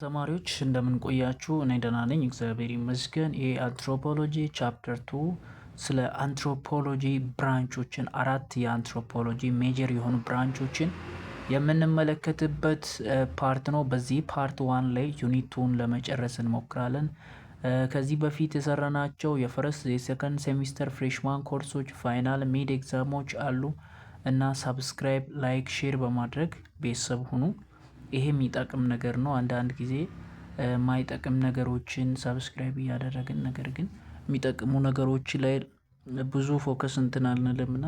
ተማሪዎች እንደምን ቆያችሁ? እኔ ደህና ነኝ፣ እግዚአብሔር ይመስገን። ይሄ አንትሮፖሎጂ ቻፕተር 2 ስለ አንትሮፖሎጂ ብራንቾችን አራት የአንትሮፖሎጂ ሜጀር የሆኑ ብራንቾችን የምንመለከትበት ፓርት ነው። በዚህ ፓርት 1 ላይ ዩኒቱን ለመጨረስ እንሞክራለን። ከዚህ በፊት የሰራናቸው የፈረስት የሰከንድ ሴሚስተር ፍሬሽማን ኮርሶች ፋይናል ሚድ ኤግዛሞች አሉ እና ሳብስክራይብ፣ ላይክ፣ ሼር በማድረግ ቤተሰብ ሁኑ። ይሄ የሚጠቅም ነገር ነው። አንዳንድ ጊዜ የማይጠቅም ነገሮችን ሰብስክራይብ እያደረግን ነገር ግን የሚጠቅሙ ነገሮች ላይ ብዙ ፎከስ እንትን አንልምና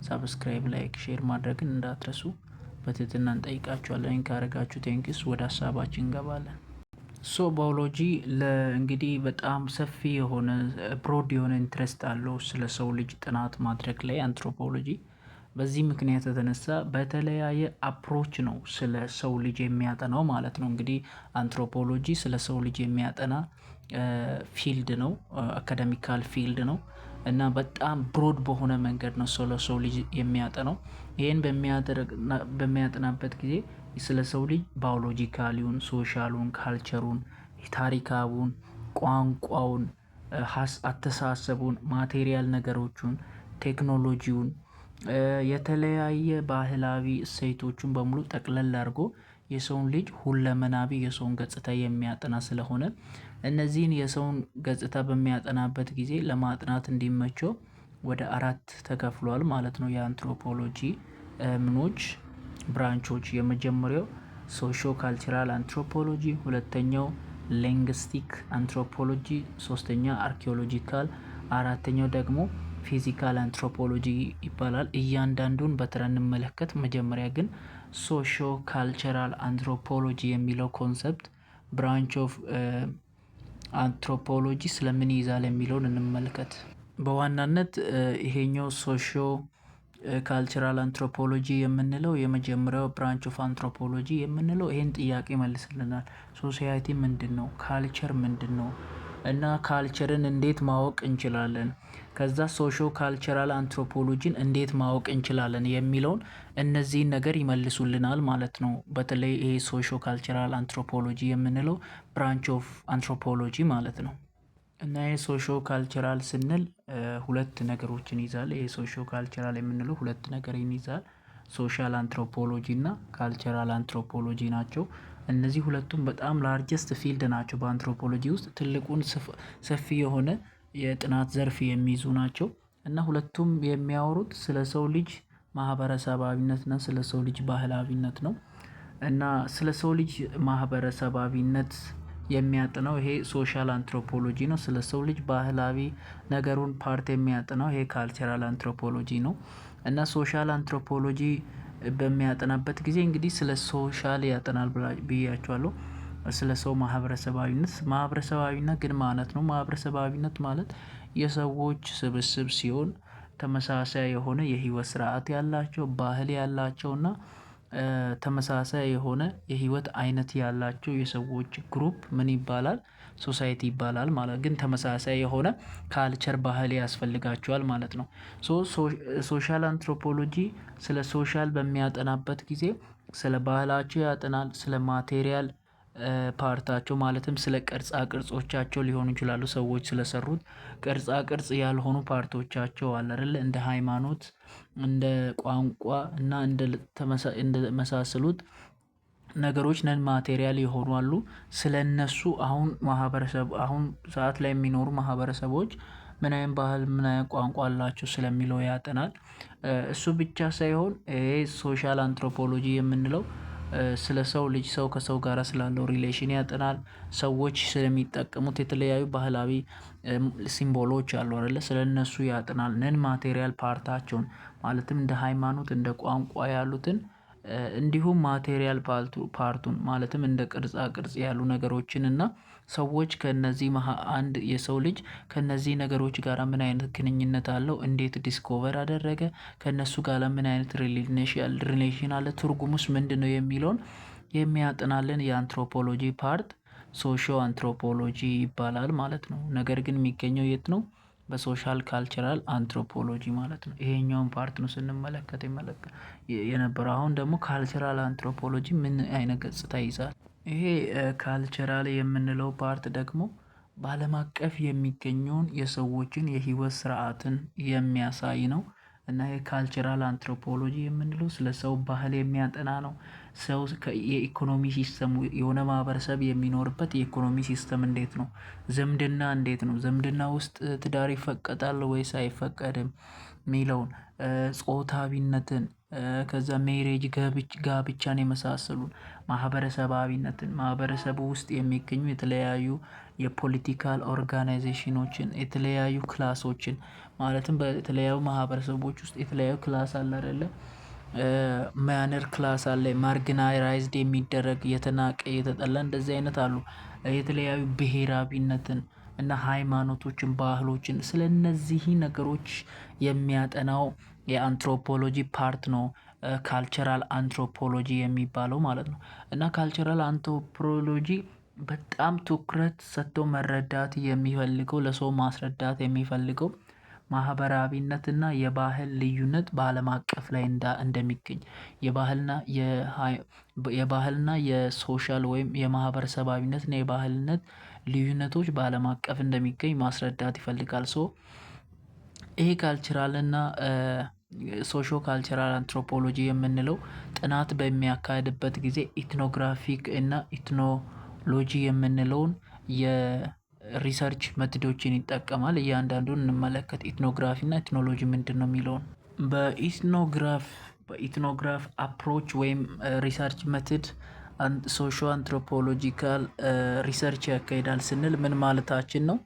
ሰብስክራይብ፣ ላይክ፣ ሼር ማድረግን እንዳትረሱ በትህትና እንጠይቃችኋለን። ካረጋችሁ ቴንክስ። ወደ ሀሳባችን እንገባለን። ባዮሎጂ እንግዲህ በጣም ሰፊ የሆነ ብሮድ የሆነ ኢንትረስት አለው ስለ ሰው ልጅ ጥናት ማድረግ ላይ አንትሮፖሎጂ። በዚህ ምክንያት የተነሳ በተለያየ አፕሮች ነው ስለ ሰው ልጅ የሚያጠናው ማለት ነው። እንግዲህ አንትሮፖሎጂ ስለ ሰው ልጅ የሚያጠና ፊልድ ነው፣ አካዳሚካል ፊልድ ነው እና በጣም ብሮድ በሆነ መንገድ ነው ስለ ሰው ልጅ የሚያጠናው። ይህን በሚያጠናበት ጊዜ ስለ ሰው ልጅ ባዮሎጂካሊውን፣ ሶሻሉን፣ ካልቸሩን፣ ታሪካውን፣ ቋንቋውን፣ አተሳሰቡን፣ ማቴሪያል ነገሮቹን፣ ቴክኖሎጂውን፣ የተለያየ ባህላዊ እሴቶቹን በሙሉ ጠቅለል አድርጎ የሰውን ልጅ ሁለመናዊ የሰውን ገጽታ የሚያጠና ስለሆነ እነዚህን የሰውን ገጽታ በሚያጠናበት ጊዜ ለማጥናት እንዲመቸው ወደ አራት ተከፍሏል ማለት ነው። የአንትሮፖሎጂ ብራንቾች። የመጀመሪያው ሶሾ ካልቸራል አንትሮፖሎጂ፣ ሁለተኛው ሊንግስቲክ አንትሮፖሎጂ፣ ሶስተኛ አርኪኦሎጂካል፣ አራተኛው ደግሞ ፊዚካል አንትሮፖሎጂ ይባላል። እያንዳንዱን በተራ እንመለከት። መጀመሪያ ግን ሶሾ ካልቸራል አንትሮፖሎጂ የሚለው ኮንሰፕት ብራንች ኦፍ አንትሮፖሎጂ ስለምን ይዛል የሚለውን እንመልከት። በዋናነት ይሄኛው ሶሾ ካልቸራል አንትሮፖሎጂ የምንለው የመጀመሪያው ብራንች ኦፍ አንትሮፖሎጂ የምንለው ይሄን ጥያቄ መልስልናል። ሶሳይቲ ምንድን ነው? ካልቸር ምንድን ነው? እና ካልቸርን እንዴት ማወቅ እንችላለን? ከዛ ሶሾ ካልቸራል አንትሮፖሎጂን እንዴት ማወቅ እንችላለን የሚለውን እነዚህን ነገር ይመልሱልናል ማለት ነው። በተለይ ይሄ ሶሾ ካልቸራል አንትሮፖሎጂ የምንለው ብራንች ኦፍ አንትሮፖሎጂ ማለት ነው። እና ይሄ ሶሾ ካልቸራል ስንል ሁለት ነገሮችን ይዛል። ይሄ ሶሾ ካልቸራል የምንለው ሁለት ነገርን ይዛል። ሶሻል አንትሮፖሎጂ እና ካልቸራል አንትሮፖሎጂ ናቸው። እነዚህ ሁለቱም በጣም ላርጀስት ፊልድ ናቸው በአንትሮፖሎጂ ውስጥ ትልቁን ሰፊ የሆነ የጥናት ዘርፍ የሚይዙ ናቸው እና ሁለቱም የሚያወሩት ስለ ሰው ልጅ ማህበረሰባዊነትና ስለ ሰው ልጅ ባህላዊነት ነው። እና ስለ ሰው ልጅ ማህበረሰባዊነት የሚያጥነው ይሄ ሶሻል አንትሮፖሎጂ ነው። ስለ ሰው ልጅ ባህላዊ ነገሩን ፓርት የሚያጥነው ይሄ ካልቸራል አንትሮፖሎጂ ነው። እና ሶሻል አንትሮፖሎጂ በሚያጠናበት ጊዜ እንግዲህ ስለ ሶሻል ያጠናል ብያቸዋለሁ። ስለ ሰው ማህበረሰባዊነት ግን ማለት ነው። ማህበረሰባዊነት ማለት የሰዎች ስብስብ ሲሆን ተመሳሳይ የሆነ የህይወት ስርዓት ያላቸው፣ ባህል ያላቸው እና ተመሳሳይ የሆነ የህይወት አይነት ያላቸው የሰዎች ግሩፕ ምን ይባላል? ሶሳይቲ ይባላል ማለት ግን ተመሳሳይ የሆነ ካልቸር ባህል ያስፈልጋቸዋል ማለት ነው። ሶሻል አንትሮፖሎጂ ስለ ሶሻል በሚያጠናበት ጊዜ ስለ ባህላቸው ያጠናል። ስለ ማቴሪያል ፓርታቸው ማለትም ስለ ቅርጻ ቅርጾቻቸው ሊሆኑ ይችላሉ። ሰዎች ስለሰሩት ቅርጻ ቅርጽ ያልሆኑ ፓርቶቻቸው አለ አይደል? እንደ ሃይማኖት፣ እንደ ቋንቋ እና እንደ መሳሰሉት ነገሮች ነን ማቴሪያል የሆኑ አሉ። ስለነሱ አሁን ሰዓት ላይ የሚኖሩ ማህበረሰቦች ምን አይነት ባህል፣ ምን አይነት ቋንቋ አላቸው ስለሚለው ያጠናል። እሱ ብቻ ሳይሆን ይሄ ሶሻል አንትሮፖሎጂ የምንለው ስለ ሰው ልጅ ሰው ከሰው ጋር ስላለው ሪሌሽን ያጠናል። ሰዎች ስለሚጠቀሙት የተለያዩ ባህላዊ ሲምቦሎች አሉ አይደለ? ስለነሱ ያጠናል። ነን ማቴሪያል ፓርታቸውን ማለትም እንደ ሃይማኖት፣ እንደ ቋንቋ ያሉትን እንዲሁም ማቴሪያል ፓርቱን ማለትም እንደ ቅርጻ ቅርጽ ያሉ ነገሮችን እና ሰዎች ከነዚህ አንድ የሰው ልጅ ከነዚህ ነገሮች ጋር ምን አይነት ግንኙነት አለው፣ እንዴት ዲስኮቨር አደረገ፣ ከነሱ ጋር ምን አይነት ሪሌሽን አለ፣ ትርጉሙስ ምንድነው የሚለውን የሚያጠናልን የአንትሮፖሎጂ ፓርት ሶሾ አንትሮፖሎጂ ይባላል ማለት ነው። ነገር ግን የሚገኘው የት ነው? በሶሻል ካልቸራል አንትሮፖሎጂ ማለት ነው። ይሄኛውን ፓርት ነው ስንመለከት የነበረው። አሁን ደግሞ ካልቸራል አንትሮፖሎጂ ምን አይነት ገጽታ ይዛል? ይሄ ካልቸራል የምንለው ፓርት ደግሞ በአለም አቀፍ የሚገኘውን የሰዎችን የህይወት ስርዓትን የሚያሳይ ነው። እና የካልቸራል አንትሮፖሎጂ የምንለው ስለ ሰው ባህል የሚያጠና ነው። ሰው የኢኮኖሚ ሲስተሙ የሆነ ማህበረሰብ የሚኖርበት የኢኮኖሚ ሲስተም እንዴት ነው? ዝምድና እንዴት ነው? ዝምድና ውስጥ ትዳር ይፈቀዳል ወይስ አይፈቀድም? ሚለውን ጾታዊነትን ከዛ ሜሬጅ ጋብቻን የመሳሰሉን ማህበረሰባዊነትን ማህበረሰቡ ውስጥ የሚገኙ የተለያዩ የፖለቲካል ኦርጋናይዜሽኖችን የተለያዩ ክላሶችን ማለትም በተለያዩ ማህበረሰቦች ውስጥ የተለያዩ ክላስ አለ አይደለ? ማነር ክላስ አለ ማርጊናላይዝድ የሚደረግ የተናቀ የተጠላ እንደዚህ አይነት አሉ። የተለያዩ ብሄራዊነትን እና ሃይማኖቶችን ባህሎችን ስለእነዚህ ነገሮች የሚያጠናው የአንትሮፖሎጂ ፓርት ነው። ካልቸራል አንትሮፖሎጂ የሚባለው ማለት ነው። እና ካልቸራል አንትሮፖሎጂ በጣም ትኩረት ሰጥቶ መረዳት የሚፈልገው ለሰው ማስረዳት የሚፈልገው ማህበራዊነትና የባህል ልዩነት በአለም አቀፍ ላይ እንደሚገኝ የባህልና የሶሻል ወይም የማህበረሰባዊነትና የባህልነት ልዩነቶች በአለም አቀፍ እንደሚገኝ ማስረዳት ይፈልጋል። ሶ ይሄ ካልቸራል እና ሶሾ ካልቸራል አንትሮፖሎጂ የምንለው ጥናት በሚያካሂድበት ጊዜ ኢትኖግራፊክ እና ኢትኖሎጂ የምንለውን የሪሰርች መትዶችን ይጠቀማል። እያንዳንዱን እንመለከት ኢትኖግራፊ እና ኢትኖሎጂ ምንድነው የሚለውን? በኢትኖግራፍ አፕሮች ወይም ሪሰርች መትድ ሶሾ አንትሮፖሎጂካል ሪሰርች ያካሂዳል ስንል ምን ማለታችን ነው?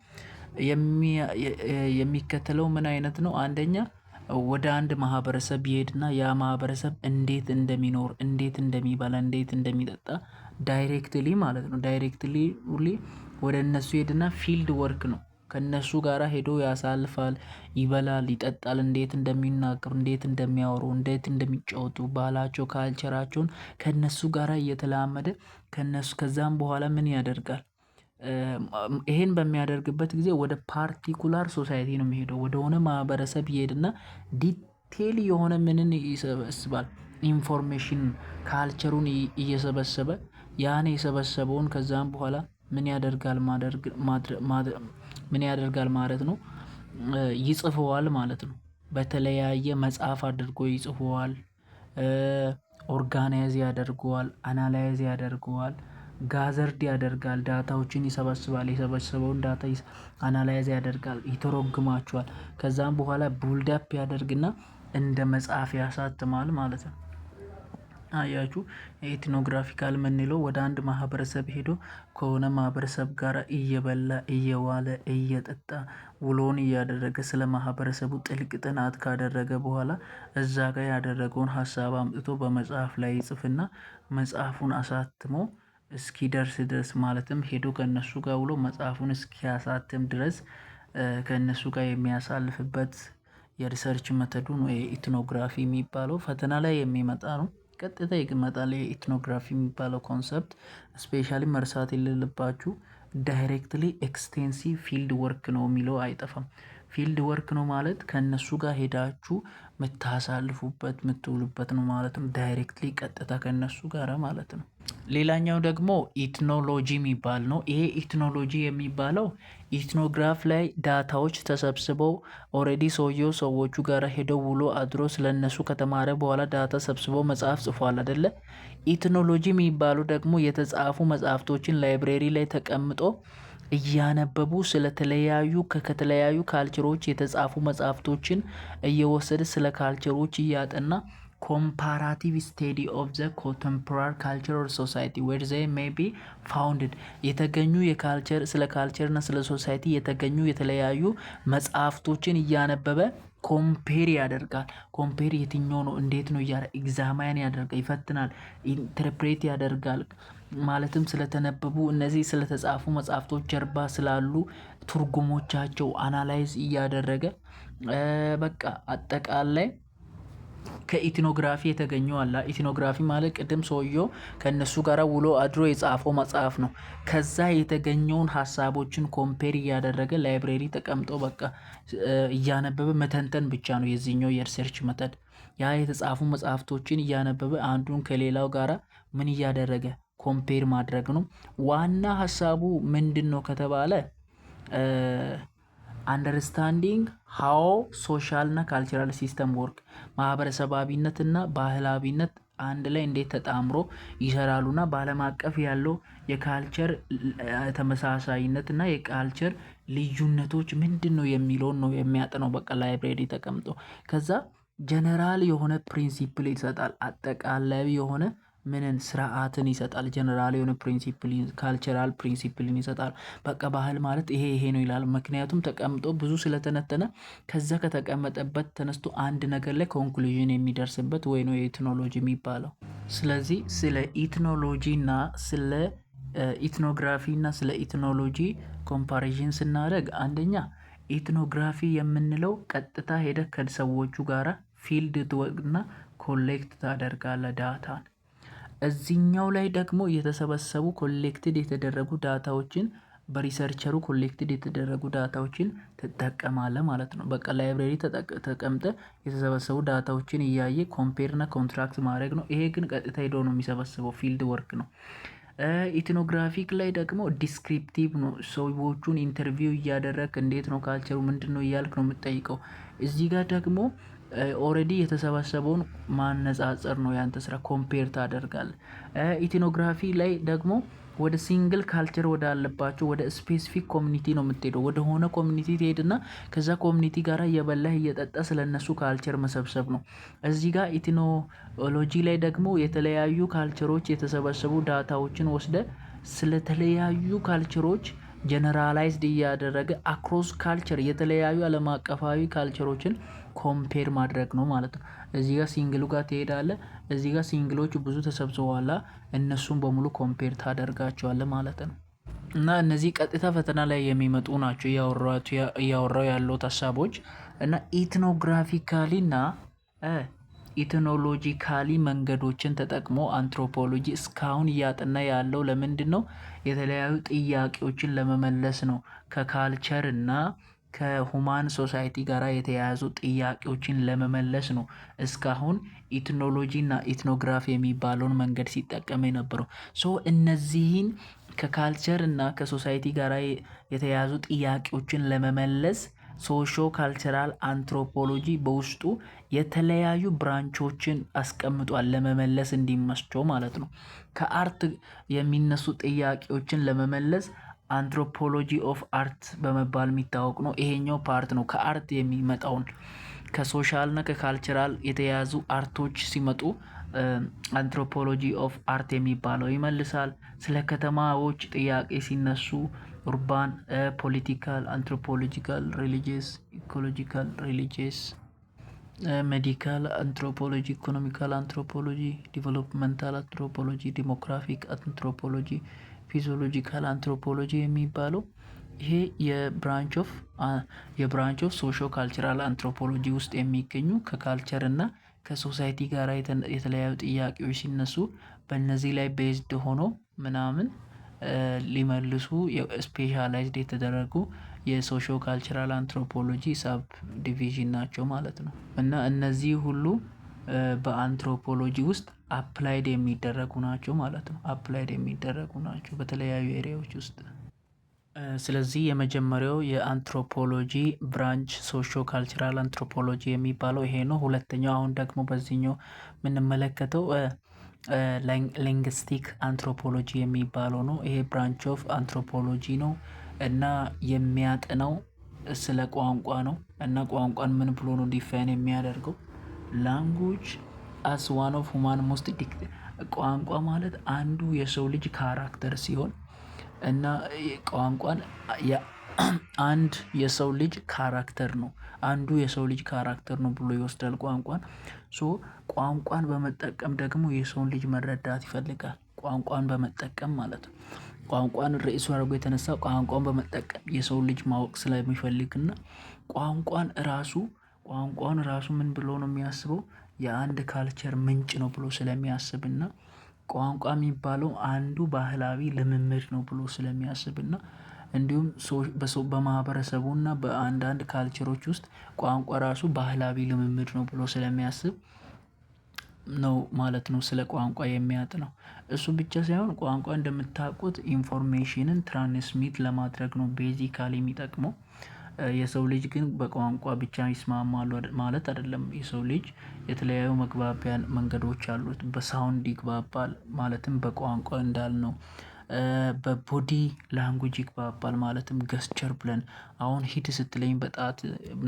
የሚከተለው ምን አይነት ነው? አንደኛ ወደ አንድ ማህበረሰብ ይሄድና ያ ማህበረሰብ እንዴት እንደሚኖር እንዴት እንደሚበላ እንዴት እንደሚጠጣ ዳይሬክትሊ ማለት ነው ዳይሬክትሊ ወደ እነሱ ይሄድና ፊልድ ወርክ ነው ከእነሱ ጋራ ሄዶ ያሳልፋል። ይበላል ይጠጣል እንዴት እንደሚናገሩ እንዴት እንደሚያወሩ እንዴት እንደሚጫወቱ ባህላቸው ካልቸራቸውን ከእነሱ ጋራ እየተላመደ ከእነሱ ከዛም በኋላ ምን ያደርጋል? ይሄን በሚያደርግበት ጊዜ ወደ ፓርቲኩላር ሶሳይቲ ነው የሚሄደው ወደሆነ ማህበረሰብ ይሄድና ዲቴል የሆነ ምንን ይሰበስባል ኢንፎርሜሽን ካልቸሩን እየሰበሰበ ያን የሰበሰበውን ከዛም በኋላ ምን ያደርጋል ማለት ነው? ይጽፈዋል ማለት ነው። በተለያየ መጽሐፍ አድርጎ ይጽፈዋል። ኦርጋናይዝ ያደርገዋል አናላይዝ ያደርገዋል ጋዘርድ ያደርጋል ዳታዎችን ይሰበስባል የሰበሰበውን ዳታ አናላይዝ ያደርጋል ይተረጉማቸዋል ከዛም በኋላ ቡልድ አፕ ያደርግና እንደ መጽሐፍ ያሳትማል ማለት ነው። አያችሁ ኤትኖግራፊካል የምንለው ወደ አንድ ማህበረሰብ ሄዶ ከሆነ ማህበረሰብ ጋር እየበላ እየዋለ እየጠጣ ውሎን እያደረገ ስለ ማህበረሰቡ ጥልቅ ጥናት ካደረገ በኋላ እዛ ጋር ያደረገውን ሀሳብ አምጥቶ በመጽሐፍ ላይ ይጽፍና መጽሐፉን አሳትሞ እስኪደርስ ድረስ ማለትም ሄዶ ከእነሱ ጋር ውሎ መጽሐፉን እስኪያሳትም ድረስ ከእነሱ ጋር የሚያሳልፍበት የሪሰርች መተዱን ወይ ኢትኖግራፊ የሚባለው ፈተና ላይ የሚመጣ ነው። ቀጥታ ይመጣል የኢትኖግራፊ የሚባለው ኮንሰፕት ስፔሻሊ መርሳት የሌለባችሁ ዳይሬክትሊ ኤክስቴንሲቭ ፊልድ ወርክ ነው የሚለው አይጠፋም። ፊልድ ወርክ ነው ማለት ከእነሱ ጋር ሄዳችሁ የምታሳልፉበት የምትውሉበት ነው ማለት ነው። ዳይሬክትሊ ቀጥታ ከእነሱ ጋር ማለት ነው። ሌላኛው ደግሞ ኢትኖሎጂ የሚባል ነው። ይሄ ኢትኖሎጂ የሚባለው ኢትኖግራፍ ላይ ዳታዎች ተሰብስበው ኦሬዲ ሰዎቹ ጋር ሄደው ውሎ አድሮ ስለነሱ ከተማረ በኋላ ዳታ ሰብስበው መጽሐፍ ጽፏል አይደለ? ኢትኖሎጂ የሚባሉ ደግሞ የተጻፉ መጽሐፍቶችን ላይብሬሪ ላይ ተቀምጦ እያነበቡ ስለተለያዩ ከተለያዩ ካልቸሮች የተጻፉ መጽሐፍቶችን እየወሰደ ስለ ካልቸሮች እያጠና ኮምፓራቲቭ ስቴዲ ኦፍ ዘ ኮንቴምፖራሪ ካልቸራል ሶሳይቲ ዌር ዘይ ሜይ ቢ ፋውንድድ የተገኙ የካልቸር ስለ ካልቸር እና ስለ ሶሳይቲ የተገኙ የተለያዩ መጽሐፍቶችን እያነበበ ኮምፔር ያደርጋል። ኮምፔር የትኛው ነው እንዴት ነው እያለ ኤግዛማይን ያደርጋል ይፈትናል ኢንተርፕሬት ያደርጋል። ማለትም ስለተነበቡ እነዚህ ስለተጻፉ መጽሐፍቶች ጀርባ ስላሉ ትርጉሞቻቸው አናላይዝ እያደረገ በቃ አጠቃላይ ከኢትኖግራፊ የተገኘው አለ። ኢትኖግራፊ ማለት ቅድም ሰውየው ከእነሱ ጋር ውሎ አድሮ የጻፈው መጽሐፍ ነው። ከዛ የተገኘውን ሀሳቦችን ኮምፔር እያደረገ ላይብሬሪ ተቀምጦ በቃ እያነበበ መተንተን ብቻ ነው የዚህኛው የሪሰርች መተድ። ያ የተጻፉ መጽሐፍቶችን እያነበበ አንዱን ከሌላው ጋራ ምን እያደረገ ኮምፔር ማድረግ ነው። ዋና ሀሳቡ ምንድን ነው ከተባለ አንደርስታንዲንግ ሃው ሶሻል እና ካልቸራል ሲስተም ወርክ፣ ማህበረሰባዊነት እና ባህላዊነት አንድ ላይ እንዴት ተጣምሮ ይሰራሉና በዓለም አቀፍ ያለው የካልቸር ተመሳሳይነት እና የካልቸር ልዩነቶች ምንድን ነው የሚለውን ነው የሚያጠነው። በቃ ላይብሬሪ ተቀምጦ ከዛ ጀነራል የሆነ ፕሪንሲፕል ይሰጣል። አጠቃላይ የሆነ ምንን ስርዓትን ይሰጣል። ጀነራል የሆነ ፕሪንሲፕል ካልቸራል ፕሪንሲፕልን ይሰጣል። በቃ ባህል ማለት ይሄ ነው ይላል። ምክንያቱም ተቀምጦ ብዙ ስለተነተነ ከዛ ከተቀመጠበት ተነስቶ አንድ ነገር ላይ ኮንክሉዥን የሚደርስበት ወይ ነው የኢትኖሎጂ የሚባለው። ስለዚህ ስለ ኢትኖሎጂ እና ስለ ኢትኖግራፊ እና ስለ ኢትኖሎጂ ኮምፓሪዥን ስናደርግ አንደኛ ኢትኖግራፊ የምንለው ቀጥታ ሄደ ከሰዎቹ ጋራ ፊልድ ትወቅና ኮሌክት ታደርጋለ ዳታን። እዚህኛው ላይ ደግሞ የተሰበሰቡ ኮሌክትድ የተደረጉ ዳታዎችን በሪሰርቸሩ ኮሌክትድ የተደረጉ ዳታዎችን ትጠቀማለ ማለት ነው። በቃ ላይብሬሪ ተቀምጠ የተሰበሰቡ ዳታዎችን እያየ ኮምፔር እና ኮንትራክት ማድረግ ነው። ይሄ ግን ቀጥታ ሄዶ ነው የሚሰበስበው፣ ፊልድ ወርክ ነው። ኢትኖግራፊክ ላይ ደግሞ ዲስክሪፕቲቭ ነው። ሰዎቹን ኢንተርቪው እያደረግ እንዴት ነው ካልቸሩ ምንድን ነው እያልክ ነው የምትጠይቀው። እዚህ ጋር ደግሞ ኦሬዲ የተሰበሰበውን ማነጻጸር ነው ያንተ ስራ፣ ኮምፔር ታደርጋለህ። ኢትኖግራፊ ላይ ደግሞ ወደ ሲንግል ካልቸር ወደ አለባቸው ወደ ስፔሲፊክ ኮሚኒቲ ነው የምትሄደው። ወደ ሆነ ኮሚኒቲ ትሄድና ከዛ ኮሚኒቲ ጋር እየበላህ እየጠጣ ስለነሱ ካልቸር መሰብሰብ ነው። እዚህ ጋር ኢትኖሎጂ ላይ ደግሞ የተለያዩ ካልቸሮች የተሰበሰቡ ዳታዎችን ወስደ ስለተለያዩ ካልቸሮች ጀነራላይዝድ እያደረገ አክሮስ ካልቸር የተለያዩ ዓለም አቀፋዊ ካልቸሮችን ኮምፔር ማድረግ ነው ማለት ነው። እዚህ ጋር ሲንግሉ ጋር ትሄዳለህ። እዚህ ጋር ሲንግሎቹ ብዙ ተሰብስበዋል፣ እነሱን በሙሉ ኮምፔር ታደርጋቸዋለህ ማለት ነው። እና እነዚህ ቀጥታ ፈተና ላይ የሚመጡ ናቸው እያወራው ያሉት ሀሳቦች። እና ኢትኖግራፊካሊ እና ኢትኖሎጂካሊ መንገዶችን ተጠቅሞ አንትሮፖሎጂ እስካሁን እያጠና ያለው ለምንድን ነው? የተለያዩ ጥያቄዎችን ለመመለስ ነው። ከካልቸር እና ከሁማን ሶሳይቲ ጋር የተያያዙ ጥያቄዎችን ለመመለስ ነው እስካሁን ኢትኖሎጂ እና ኢትኖግራፊ የሚባለውን መንገድ ሲጠቀም የነበረው። እነዚህን ከካልቸር እና ከሶሳይቲ ጋር የተያያዙ ጥያቄዎችን ለመመለስ ሶሾ ካልቸራል አንትሮፖሎጂ በውስጡ የተለያዩ ብራንቾችን አስቀምጧል፣ ለመመለስ እንዲመቸው ማለት ነው። ከአርት የሚነሱ ጥያቄዎችን ለመመለስ አንትሮፖሎጂ ኦፍ አርት በመባል የሚታወቅ ነው። ይሄኛው ፓርት ነው ከአርት የሚመጣውን ከሶሻል እና ከካልቸራል የተያዙ አርቶች ሲመጡ አንትሮፖሎጂ ኦፍ አርት የሚባለው ይመልሳል። ስለ ከተማዎች ጥያቄ ሲነሱ ኡርባን፣ ፖለቲካል፣ አንትሮፖሎጂካል፣ ሪሊጂየስ፣ ኢኮሎጂካል፣ ሪሊጂየስ፣ ሜዲካል አንትሮፖሎጂ፣ ኢኮኖሚካል አንትሮፖሎጂ፣ ዲቨሎፕመንታል አንትሮፖሎጂ፣ ዲሞግራፊክ አንትሮፖሎጂ፣ ፊዚዮሎጂካል አንትሮፖሎጂ የሚባለው ይሄ የብራንች ኦፍ ሶሾ ካልቸራል አንትሮፖሎጂ ውስጥ የሚገኙ ከካልቸር እና ከሶሳይቲ ጋር የተለያዩ ጥያቄዎች ሲነሱ በእነዚህ ላይ ቤዝድ ሆኖ ምናምን ሊመልሱ ስፔሻላይዝድ የተደረጉ የሶሾ ካልቸራል አንትሮፖሎጂ ሰብ ዲቪዥን ናቸው ማለት ነው። እና እነዚህ ሁሉ በአንትሮፖሎጂ ውስጥ አፕላይድ የሚደረጉ ናቸው ማለት ነው። አፕላይድ የሚደረጉ ናቸው በተለያዩ ኤሪያዎች ውስጥ። ስለዚህ የመጀመሪያው የአንትሮፖሎጂ ብራንች ሶሾ ካልቸራል አንትሮፖሎጂ የሚባለው ይሄ ነው። ሁለተኛው አሁን ደግሞ በዚህኛው የምንመለከተው ሊንግስቲክ አንትሮፖሎጂ የሚባለው ነው። ይሄ ብራንች ኦፍ አንትሮፖሎጂ ነው እና የሚያጠናው ስለ ቋንቋ ነው። እና ቋንቋን ምን ብሎ ነው ዲፋይን የሚያደርገው? ላንጉጅ አስ ዋን ኦፍ ሁማን ሞስት ቋንቋ ማለት አንዱ የሰው ልጅ ካራክተር ሲሆን እና ቋንቋን አንድ የሰው ልጅ ካራክተር ነው፣ አንዱ የሰው ልጅ ካራክተር ነው ብሎ ይወስዳል ቋንቋን። ቋንቋን በመጠቀም ደግሞ የሰውን ልጅ መረዳት ይፈልጋል። ቋንቋን በመጠቀም ማለት ነው። ቋንቋን ርዕሱ አድርጎ የተነሳ ቋንቋን በመጠቀም የሰው ልጅ ማወቅ ስለሚፈልግና ቋንቋን ራሱ ምን ብሎ ነው የሚያስበው? የአንድ ካልቸር ምንጭ ነው ብሎ ስለሚያስብና ቋንቋ የሚባለው አንዱ ባህላዊ ልምምድ ነው ብሎ ስለሚያስብና እንዲሁም በማህበረሰቡና በአንዳንድ ካልቸሮች ውስጥ ቋንቋ ራሱ ባህላዊ ልምምድ ነው ብሎ ስለሚያስብ ነው ማለት ነው ስለ ቋንቋ የሚያጥነው። እሱ ብቻ ሳይሆን ቋንቋ እንደምታውቁት ኢንፎርሜሽንን ትራንስሚት ለማድረግ ነው ቤዚካሊ የሚጠቅመው። የሰው ልጅ ግን በቋንቋ ብቻ ይስማማሉ ማለት አይደለም። የሰው ልጅ የተለያዩ መግባቢያ መንገዶች አሉት። በሳውንድ ይግባባል ማለትም በቋንቋ እንዳልነው። በቦዲ ላንጉጅ ይግባባል ማለትም ገስቸር ብለን አሁን ሂድ ስትለኝ በጣት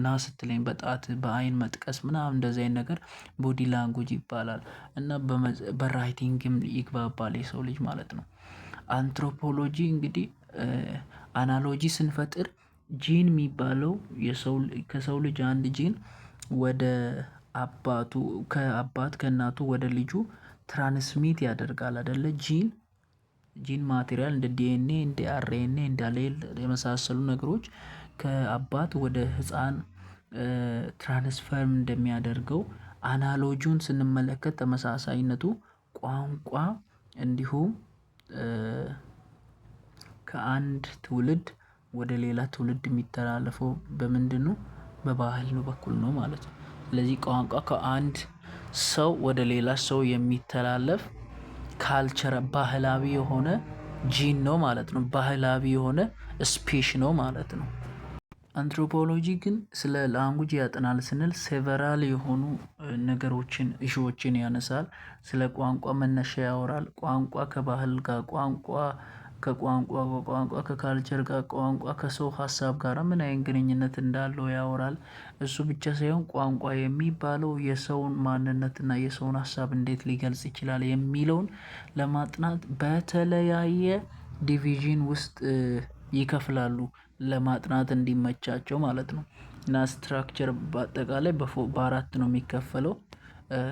ና ስትለኝ በጣት በአይን መጥቀስ ምናምን እንደዚህ አይነት ነገር ቦዲ ላንጉጅ ይባላል። እና በራይቲንግም ይግባባል የሰው ልጅ ማለት ነው። አንትሮፖሎጂ እንግዲህ አናሎጂ ስንፈጥር ጂን የሚባለው ከሰው ልጅ አንድ ጂን ወደ አባቱ ከአባት ከእናቱ ወደ ልጁ ትራንስሚት ያደርጋል አይደለ? ጂን ማቴሪያል እንደ ዲኤንኤ እንደ አርኤንኤ እንደ አሌል የመሳሰሉ ነገሮች ከአባት ወደ ህፃን ትራንስፈርም እንደሚያደርገው አናሎጂውን ስንመለከት ተመሳሳይነቱ ቋንቋ እንዲሁም ከአንድ ትውልድ ወደ ሌላ ትውልድ የሚተላለፈው በምንድነው? በባህል በኩል ነው ማለት ነው። ስለዚህ ቋንቋ ከአንድ ሰው ወደ ሌላ ሰው የሚተላለፍ ካልቸር ባህላዊ የሆነ ጂን ነው ማለት ነው። ባህላዊ የሆነ ስፔሽ ነው ማለት ነው። አንትሮፖሎጂ ግን ስለ ላንጉጅ ያጠናል ስንል ሴቨራል የሆኑ ነገሮችን ኢሹዎችን ያነሳል። ስለ ቋንቋ መነሻ ያወራል። ቋንቋ ከባህል ጋር ከቋንቋ ከካልቸር ጋር ቋንቋ ከሰው ሀሳብ ጋር ምን አይነት ግንኙነት እንዳለው ያወራል። እሱ ብቻ ሳይሆን ቋንቋ የሚባለው የሰውን ማንነትና የሰውን ሀሳብ እንዴት ሊገልጽ ይችላል የሚለውን ለማጥናት በተለያየ ዲቪዥን ውስጥ ይከፍላሉ ለማጥናት እንዲመቻቸው ማለት ነው። እና ስትራክቸር በአጠቃላይ በአራት ነው የሚከፈለው።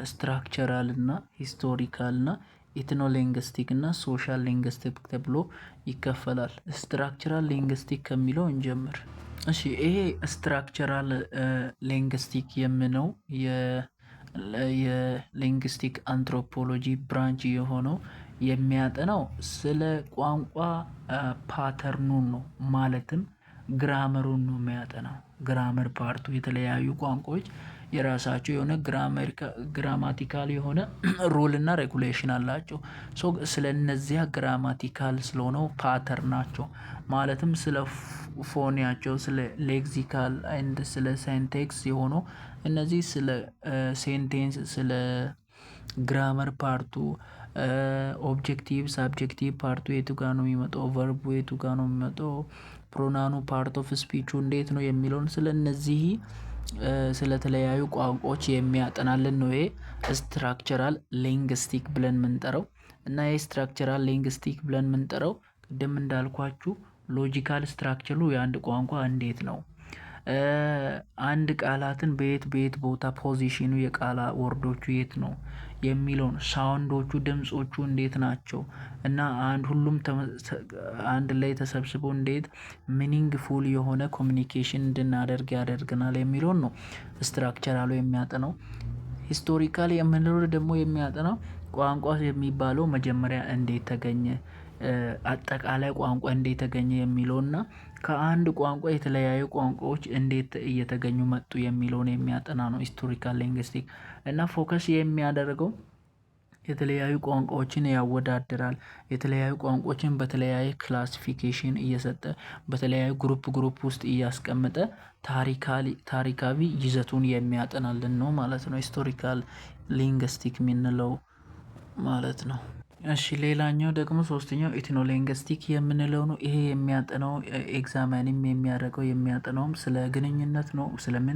ስትራክቸራል እና ሂስቶሪካል እና ኢትኖ ሊንግስቲክ እና ሶሻል ሊንግስቲክ ተብሎ ይከፈላል። ስትራክቸራል ሊንግስቲክ ከሚለው እንጀምር። እሺ ይሄ ስትራክቸራል ሊንግስቲክ የምነው የሊንግስቲክ አንትሮፖሎጂ ብራንች የሆነው የሚያጠናው ስለ ቋንቋ ፓተርኑን ነው። ማለትም ግራመሩን ነው የሚያጠናው። ግራመር ፓርቱ የተለያዩ ቋንቋዎች የራሳቸው የሆነ ግራማቲካል የሆነ ሩል እና ሬጉሌሽን አላቸው። ስለነዚያ ግራማቲካል ስለሆነው ፓተርናቸው ማለትም ስለ ፎኒያቸው ስለ ሌክሲካል ኤንድ ስለ ሴንቴክስ የሆነው እነዚህ ስለ ሴንቴንስ ስለ ግራመር ፓርቱ ኦብጀክቲቭ ሳብጀክቲቭ ፓርቱ የቱ ጋር ነው የሚመጣው፣ ቨርቡ የቱ ጋር ነው የሚመጣው፣ ፕሮናኑ ፓርት ኦፍ ስፒቹ እንዴት ነው የሚለውን ስለነዚህ ስለተለያዩ ቋንቋዎች የሚያጠናልን ነው። ይሄ ስትራክቸራል ሊንግስቲክ ብለን የምንጠራው እና ይሄ ስትራክቸራል ሊንግስቲክ ብለን የምንጠራው ቅድም እንዳልኳችሁ ሎጂካል ስትራክቸሩ የአንድ ቋንቋ እንዴት ነው፣ አንድ ቃላትን በየት ቦታ ፖዚሽኑ የቃላ ወርዶቹ የት ነው የሚለውን፣ ሳውንዶቹ ድምጾቹ እንዴት ናቸው እና ሁሉም አንድ ላይ ተሰብስበው እንዴት ሚኒንግፉል የሆነ ኮሚኒኬሽን እንድናደርግ ያደርገናል የሚለውን ነው ስትራክቸራሉ የሚያጠናው። ሂስቶሪካል የምንለው ደግሞ የሚያጠናው ቋንቋ የሚባለው መጀመሪያ እንዴት ተገኘ፣ አጠቃላይ ቋንቋ እንዴት ተገኘ የሚለውና ከአንድ ቋንቋ የተለያዩ ቋንቋዎች እንዴት እየተገኙ መጡ የሚለውን የሚያጠና ነው ሂስቶሪካል ሊንግስቲክ። እና ፎከስ የሚያደርገው የተለያዩ ቋንቋዎችን ያወዳድራል። የተለያዩ ቋንቋዎችን በተለያየ ክላሲፊኬሽን እየሰጠ በተለያዩ ግሩፕ ውስጥ እያስቀመጠ ታሪካዊ ይዘቱን የሚያጠናልን ነው ማለት ነው ሂስቶሪካል ሊንግስቲክ የምንለው ማለት ነው። እሺ ሌላኛው ደግሞ ሶስተኛው ኢትኖ ሊንግስቲክ የምንለው ነው። ይሄ የሚያጠናው ኤግዛሚንም የሚያጠናውም ስለ ግንኙነት ነው።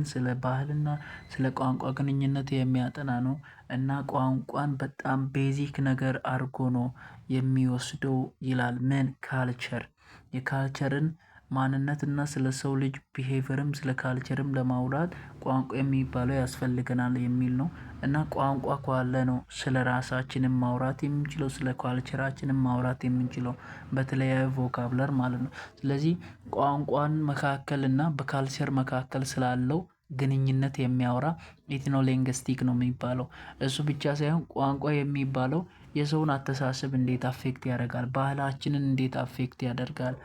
ስለ ባህልና ስለ ቋንቋ ግንኙነት የሚያጠና ነው። እና ቋንቋን በጣም ቤዚክ ነገር አድርጎ ነው የሚወስደው ይላል። ምን ካልቸር የካልቸርን ማንነት እና ስለ ሰው ልጅ ቢሄቨርም ስለ ካልቸርም ለማውራት ቋንቋ የሚባለው ያስፈልገናል የሚል ነው። እና ቋንቋ ካለ ነው ስለ ራሳችንም ማውራት የምንችለው ስለ ካልቸራችንም ማውራት የምንችለው በተለያዩ ቮካብለር ማለት ነው። ስለዚህ ቋንቋን መካከል እና በካልቸር መካከል ስላለው ግንኙነት የሚያወራ ኢትኖ ሊንግስቲክ ነው የሚባለው። እሱ ብቻ ሳይሆን ቋንቋ የሚባለው የሰውን አስተሳሰብ እንዴት አፌክት ያደርጋል፣ ባህላችንን እንዴት አፌክት ያደርጋል፣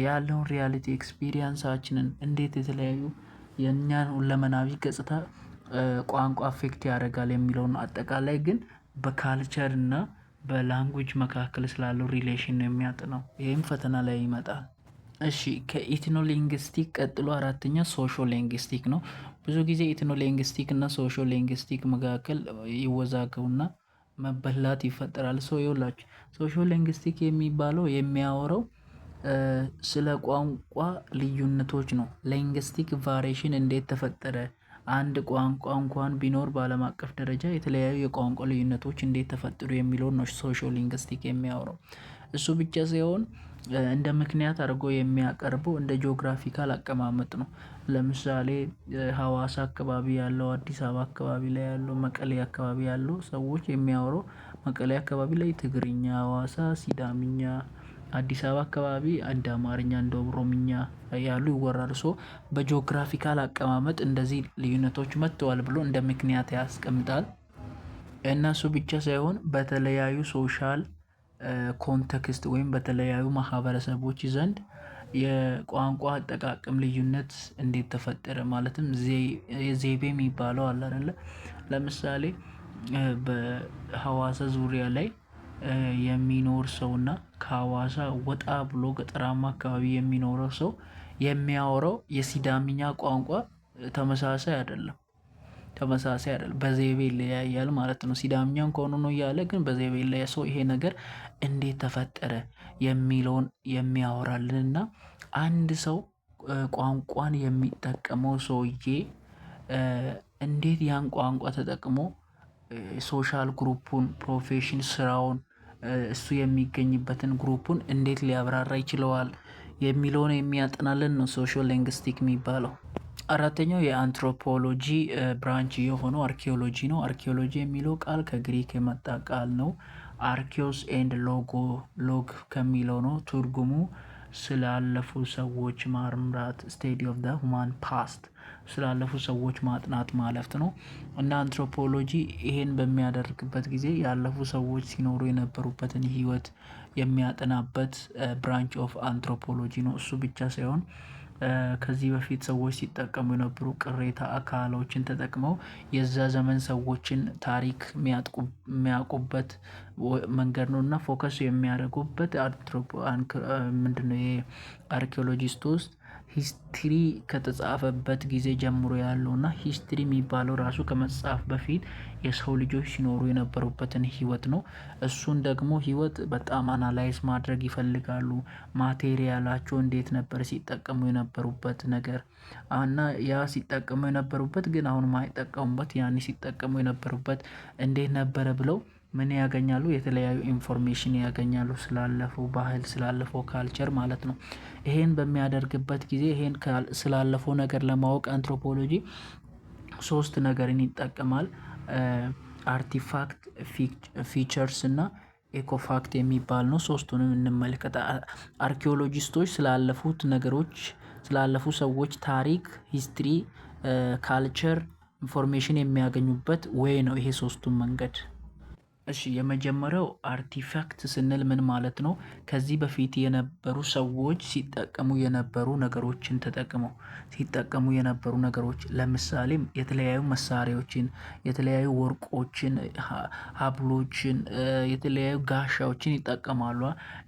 ያለውን ሪያሊቲ ኤክስፒሪየንሳችንን እንዴት የተለያዩ የእኛን ሁለመናዊ ገጽታ ቋንቋ አፌክት ያደርጋል የሚለውን አጠቃላይ ግን በካልቸር እና በላንጉጅ መካከል ስላለው ሪሌሽን ነው የሚያጥነው። ይህም ፈተና ላይ ይመጣል። እሺ ከኢትኖ ሊንግስቲክ ቀጥሎ አራተኛ ሶሾ ሊንግስቲክ ነው። ብዙ ጊዜ ኢትኖ ሊንግስቲክ እና ሶሾ ሊንግስቲክ መካከል ይወዛገቡና መበላት ይፈጠራል። ሰው ይውላችሁ ሶሾ ሊንግስቲክ የሚባለው የሚያወራው ስለ ቋንቋ ልዩነቶች ነው። ሊንግስቲክ ቫሪዬሽን እንዴት ተፈጠረ? አንድ ቋንቋ እንኳን ቢኖር በዓለም አቀፍ ደረጃ የተለያዩ የቋንቋ ልዩነቶች እንዴት ተፈጠሩ የሚለውን ነው ሶሾ ሊንግስቲክ የሚያወራው። እሱ ብቻ ሳይሆን እንደ ምክንያት አድርጎ የሚያቀርበው እንደ ጂኦግራፊካል አቀማመጥ ነው። ለምሳሌ ሀዋሳ አካባቢ ያለው፣ አዲስ አበባ አካባቢ ላይ ያለው፣ መቀሌ አካባቢ ያለው ሰዎች የሚያወራው መቀሌ አካባቢ ላይ ትግርኛ፣ ሀዋሳ ሲዳምኛ፣ አዲስ አበባ አካባቢ እንደ አማርኛ እንደ ኦሮምኛ ያሉ ይወራሉ። ሶ በጂኦግራፊካል አቀማመጥ እንደዚህ ልዩነቶች መጥተዋል ብሎ እንደ ምክንያት ያስቀምጣል። እና እሱ ብቻ ሳይሆን በተለያዩ ሶሻል ኮንቴክስት ወይም በተለያዩ ማህበረሰቦች ዘንድ የቋንቋ አጠቃቀም ልዩነት እንዴት ተፈጠረ፣ ማለትም ዘይቤ የሚባለው አለ አይደለ? ለምሳሌ በሀዋሳ ዙሪያ ላይ የሚኖር ሰውና ከሀዋሳ ወጣ ብሎ ገጠራማ አካባቢ የሚኖረው ሰው የሚያወራው የሲዳምኛ ቋንቋ ተመሳሳይ አይደለም። በዘይቤ ይለያያል ማለት ነው። ሲዳምኛን ከሆኑ ነው እያለ ግን በዘይቤ ይለያያል። ሰው ይሄ ነገር እንዴት ተፈጠረ የሚለውን የሚያወራልንና አንድ ሰው ቋንቋን የሚጠቀመው ሰውዬ እንዴት ያን ቋንቋ ተጠቅሞ ሶሻል ግሩፑን፣ ፕሮፌሽን፣ ስራውን፣ እሱ የሚገኝበትን ግሩፑን እንዴት ሊያብራራ ይችለዋል የሚለውን የሚያጠናልን ነው ሶሾ ሊንግስቲክ የሚባለው። አራተኛው የአንትሮፖሎጂ ብራንች የሆነው አርኪኦሎጂ ነው። አርኪኦሎጂ የሚለው ቃል ከግሪክ የመጣ ቃል ነው። አርኪዮስ ኤንድ ሎግ ከሚለው ነው። ትርጉሙ ስላለፉ ሰዎች ማምራት፣ ስቴዲ ኦፍ ዘ ሁማን ፓስት፣ ስላለፉ ሰዎች ማጥናት ማለት ነው። እና አንትሮፖሎጂ ይሄን በሚያደርግበት ጊዜ ያለፉ ሰዎች ሲኖሩ የነበሩበትን ህይወት የሚያጠናበት ብራንች ኦፍ አንትሮፖሎጂ ነው። እሱ ብቻ ሳይሆን ከዚህ በፊት ሰዎች ሲጠቀሙ የነበሩ ቅሬታ አካሎችን ተጠቅመው የዛ ዘመን ሰዎችን ታሪክ የሚያውቁበት መንገድ ነው እና ፎከስ የሚያደርጉበት ምንድነው አርኪኦሎጂስት ውስጥ ሂስትሪ ከተጻፈበት ጊዜ ጀምሮ ያለው እና ሂስትሪ የሚባለው ራሱ ከመጻፍ በፊት የሰው ልጆች ሲኖሩ የነበሩበትን ህይወት ነው። እሱን ደግሞ ህይወት በጣም አናላይዝ ማድረግ ይፈልጋሉ። ማቴሪያላቸው እንዴት ነበር ሲጠቀሙ የነበሩበት ነገር እና ያ ሲጠቀሙ የነበሩበት ግን አሁን ማይጠቀሙበት ያኔ ሲጠቀሙ የነበሩበት እንዴት ነበረ ብለው ምን ያገኛሉ? የተለያዩ ኢንፎርሜሽን ያገኛሉ ስላለፈው ባህል፣ ስላለፈው ካልቸር ማለት ነው። ይሄን በሚያደርግበት ጊዜ ይሄን ስላለፈው ነገር ለማወቅ አንትሮፖሎጂ 3 ነገርን ይጠቀማል። አርቲፋክት፣ ፊቸርስ እና ኤኮፋክት የሚባል ነው። 3ቱንም እንመልከት። አርኪኦሎጂስቶች ስላለፉት ነገሮች፣ ስላለፉ ሰዎች ታሪክ፣ ሂስትሪ፣ ካልቸር ኢንፎርሜሽን የሚያገኙበት ወይ ነው ይሄ 3ቱም መንገድ። እሺ የመጀመሪያው አርቲፋክት ስንል ምን ማለት ነው? ከዚህ በፊት የነበሩ ሰዎች ሲጠቀሙ የነበሩ ነገሮችን ተጠቅመው ሲጠቀሙ የነበሩ ነገሮች ለምሳሌ የተለያዩ መሳሪያዎችን፣ የተለያዩ ወርቆችን፣ ሀብሎችን፣ የተለያዩ ጋሻዎችን ይጠቀማሉ።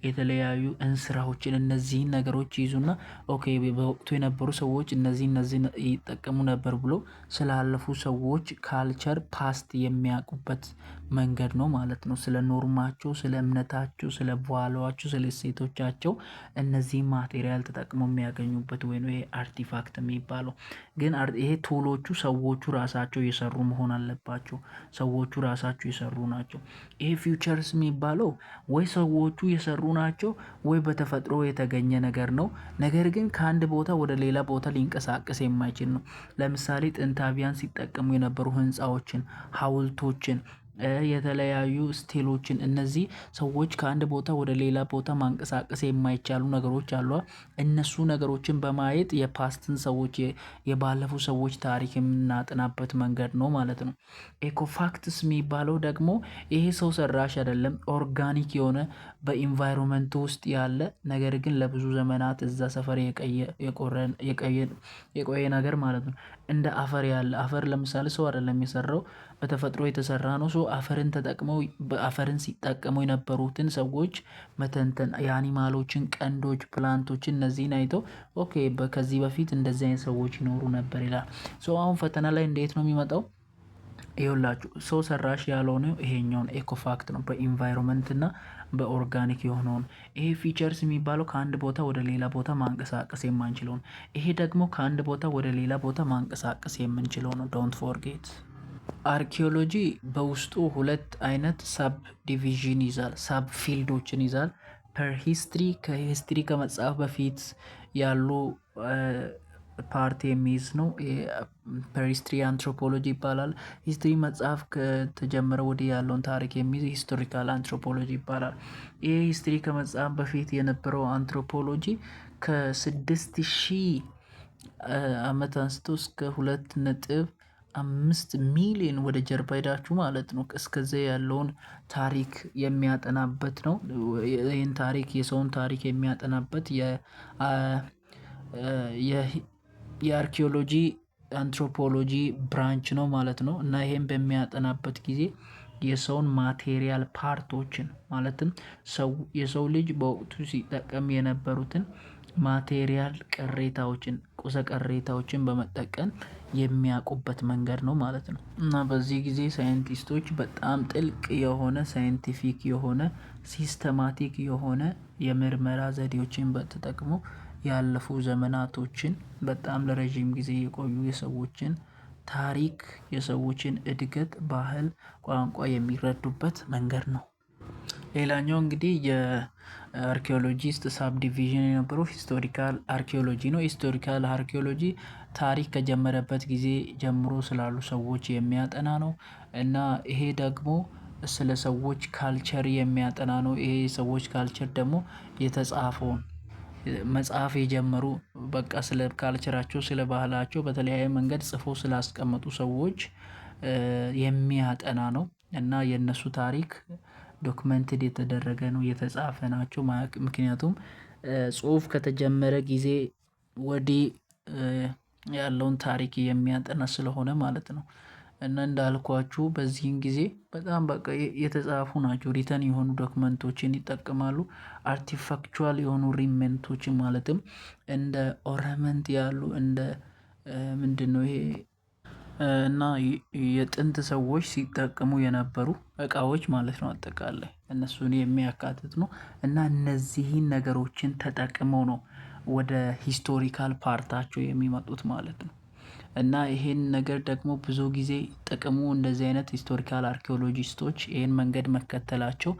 የተለያዩ እንስራዎችን፣ እነዚህን ነገሮች ይዙና ኦኬ በወቅቱ የነበሩ ሰዎች እነዚህን ይጠቀሙ ነበር ብሎ ስላለፉ ሰዎች ካልቸር ፓስት የሚያውቁበት መንገድ ነው ማለት ነው። ስለ ኖርማቸው፣ ስለ እምነታቸው፣ ስለ ቫልዩዋቸው፣ ስለ እሴቶቻቸው እነዚህ ማቴሪያል ተጠቅመው የሚያገኙበት ወይ ነው ይሄ አርቲፋክት የሚባለው። ግን ይሄ ቱሎቹ ሰዎቹ ራሳቸው የሰሩ መሆን አለባቸው። ሰዎቹ ራሳቸው የሰሩ ናቸው። ይሄ ፊውቸርስ የሚባለው ወይ ሰዎቹ የሰሩ ናቸው ወይ በተፈጥሮ የተገኘ ነገር ነው። ነገር ግን ከአንድ ቦታ ወደ ሌላ ቦታ ሊንቀሳቀስ የማይችል ነው። ለምሳሌ ጥንታዊያን ሲጠቀሙ የነበሩ ህንፃዎችን፣ ሀውልቶችን የተለያዩ ስቴሎችን እነዚህ ሰዎች ከአንድ ቦታ ወደ ሌላ ቦታ ማንቀሳቀስ የማይቻሉ ነገሮች አሉ። እነሱ ነገሮችን በማየት የፓስትን ሰዎች የባለፉ ሰዎች ታሪክ የምናጠናበት መንገድ ነው ማለት ነው። ኤኮፋክትስ የሚባለው ደግሞ ይሄ ሰው ሰራሽ አይደለም፣ ኦርጋኒክ የሆነ በኢንቫይሮንመንቱ ውስጥ ያለ ነገር ግን ለብዙ ዘመናት እዛ ሰፈር የቆየ ነገር ማለት ነው። እንደ አፈር ያለ አፈር ለምሳሌ ሰው አይደለም የሰራው በተፈጥሮ የተሰራ ነው። ሶ አፈርን ተጠቅመው በአፈርን ሲጠቀሙ የነበሩትን ሰዎች መተንተን የአኒማሎችን ቀንዶች፣ ፕላንቶችን እነዚህን አይተው ኦኬ ከዚህ በፊት እንደዚህ አይነት ሰዎች ይኖሩ ነበር ይላል። ሶ አሁን ፈተና ላይ እንዴት ነው የሚመጣው? ይኸውላችሁ ሰው ሰራሽ ያልሆነው ይሄኛውን ኤኮፋክት ነው። በኢንቫይሮንመንት እና በኦርጋኒክ የሆነውን ይሄ ፊቸርስ የሚባለው ከአንድ ቦታ ወደ ሌላ ቦታ ማንቀሳቀስ የማንችለውን፣ ይሄ ደግሞ ከአንድ ቦታ ወደ ሌላ ቦታ ማንቀሳቀስ የምንችለው ነው። ዶንት ፎርጌት። አርኪኦሎጂ በውስጡ ሁለት አይነት ሰብ ዲቪዥን ይዛል፣ ሰብ ፊልዶችን ይዛል። ፐር ሂስትሪ ከሂስትሪ ከመጽሐፍ በፊት ያሉ ፓርቲ የሚይዝ ነው። ፐር ሂስትሪ አንትሮፖሎጂ ይባላል። ሂስትሪ መጽሐፍ ከተጀመረ ወዲህ ያለውን ታሪክ የሚይዝ ሂስቶሪካል አንትሮፖሎጂ ይባላል። ይህ ሂስትሪ ከመጽሐፍ በፊት የነበረው አንትሮፖሎጂ ከ6000 ዓመት አንስቶ እስከ 2.5 ሚሊዮን ወደ ጀርባ ሄዳችሁ ማለት ነው እስከዚያ ያለውን ታሪክ የሚያጠናበት ነው። ይህን ታሪክ የሰውን ታሪክ የሚያጠናበት የአርኪኦሎጂ አንትሮፖሎጂ ብራንች ነው ማለት ነው። እና ይሄን በሚያጠናበት ጊዜ የሰውን ማቴሪያል ፓርቶችን ማለትም የሰው ልጅ በወቅቱ ሲጠቀም የነበሩትን ማቴሪያል ቅሬታዎችን፣ ቁሰ ቅሬታዎችን በመጠቀም የሚያውቁበት መንገድ ነው ማለት ነው። እና በዚህ ጊዜ ሳይንቲስቶች በጣም ጥልቅ የሆነ ሳይንቲፊክ የሆነ ሲስተማቲክ የሆነ የምርመራ ዘዴዎችን ተጠቅሞ ያለፉ ዘመናቶችን በጣም ለረጅም ጊዜ የቆዩ የሰዎችን ታሪክ፣ የሰዎችን እድገት፣ ባህል፣ ቋንቋ የሚረዱበት መንገድ ነው። ሌላኛው እንግዲህ የአርኪኦሎጂስት ሳብ ዲቪዥን የነበረው ሂስቶሪካል አርኪኦሎጂ ነው። ሂስቶሪካል አርኪኦሎጂ ታሪክ ከጀመረበት ጊዜ ጀምሮ ስላሉ ሰዎች የሚያጠና ነው እና ይሄ ደግሞ ስለ ሰዎች ካልቸር የሚያጠና ነው። ይሄ ሰዎች ካልቸር ደግሞ የተጻፈውን መጽሐፍ የጀመሩ በቃ ስለ ካልቸራቸው ስለ ባህላቸው በተለያየ መንገድ ጽፎ ስላስቀመጡ ሰዎች የሚያጠና ነው እና የእነሱ ታሪክ ዶክመንትድ የተደረገ ነው፣ የተጻፈ ናቸው። ምክንያቱም ጽሁፍ ከተጀመረ ጊዜ ወዲህ ያለውን ታሪክ የሚያጠና ስለሆነ ማለት ነው። እና እንዳልኳችሁ በዚህን ጊዜ በጣም በቃ የተጻፉ ናቸው። ሪተን የሆኑ ዶክመንቶችን ይጠቀማሉ። አርቲፋክቹዋል የሆኑ ሪሜንቶችን ማለትም እንደ ኦርናመንት ያሉ እንደ ምንድነው ይሄ እና የጥንት ሰዎች ሲጠቀሙ የነበሩ እቃዎች ማለት ነው። አጠቃላይ እነሱን የሚያካትት ነው እና እነዚህን ነገሮችን ተጠቅመው ነው ወደ ሂስቶሪካል ፓርታቸው የሚመጡት ማለት ነው። እና ይሄን ነገር ደግሞ ብዙ ጊዜ ጥቅሙ እንደዚህ አይነት ሂስቶሪካል አርኪኦሎጂስቶች ይሄን መንገድ መከተላቸው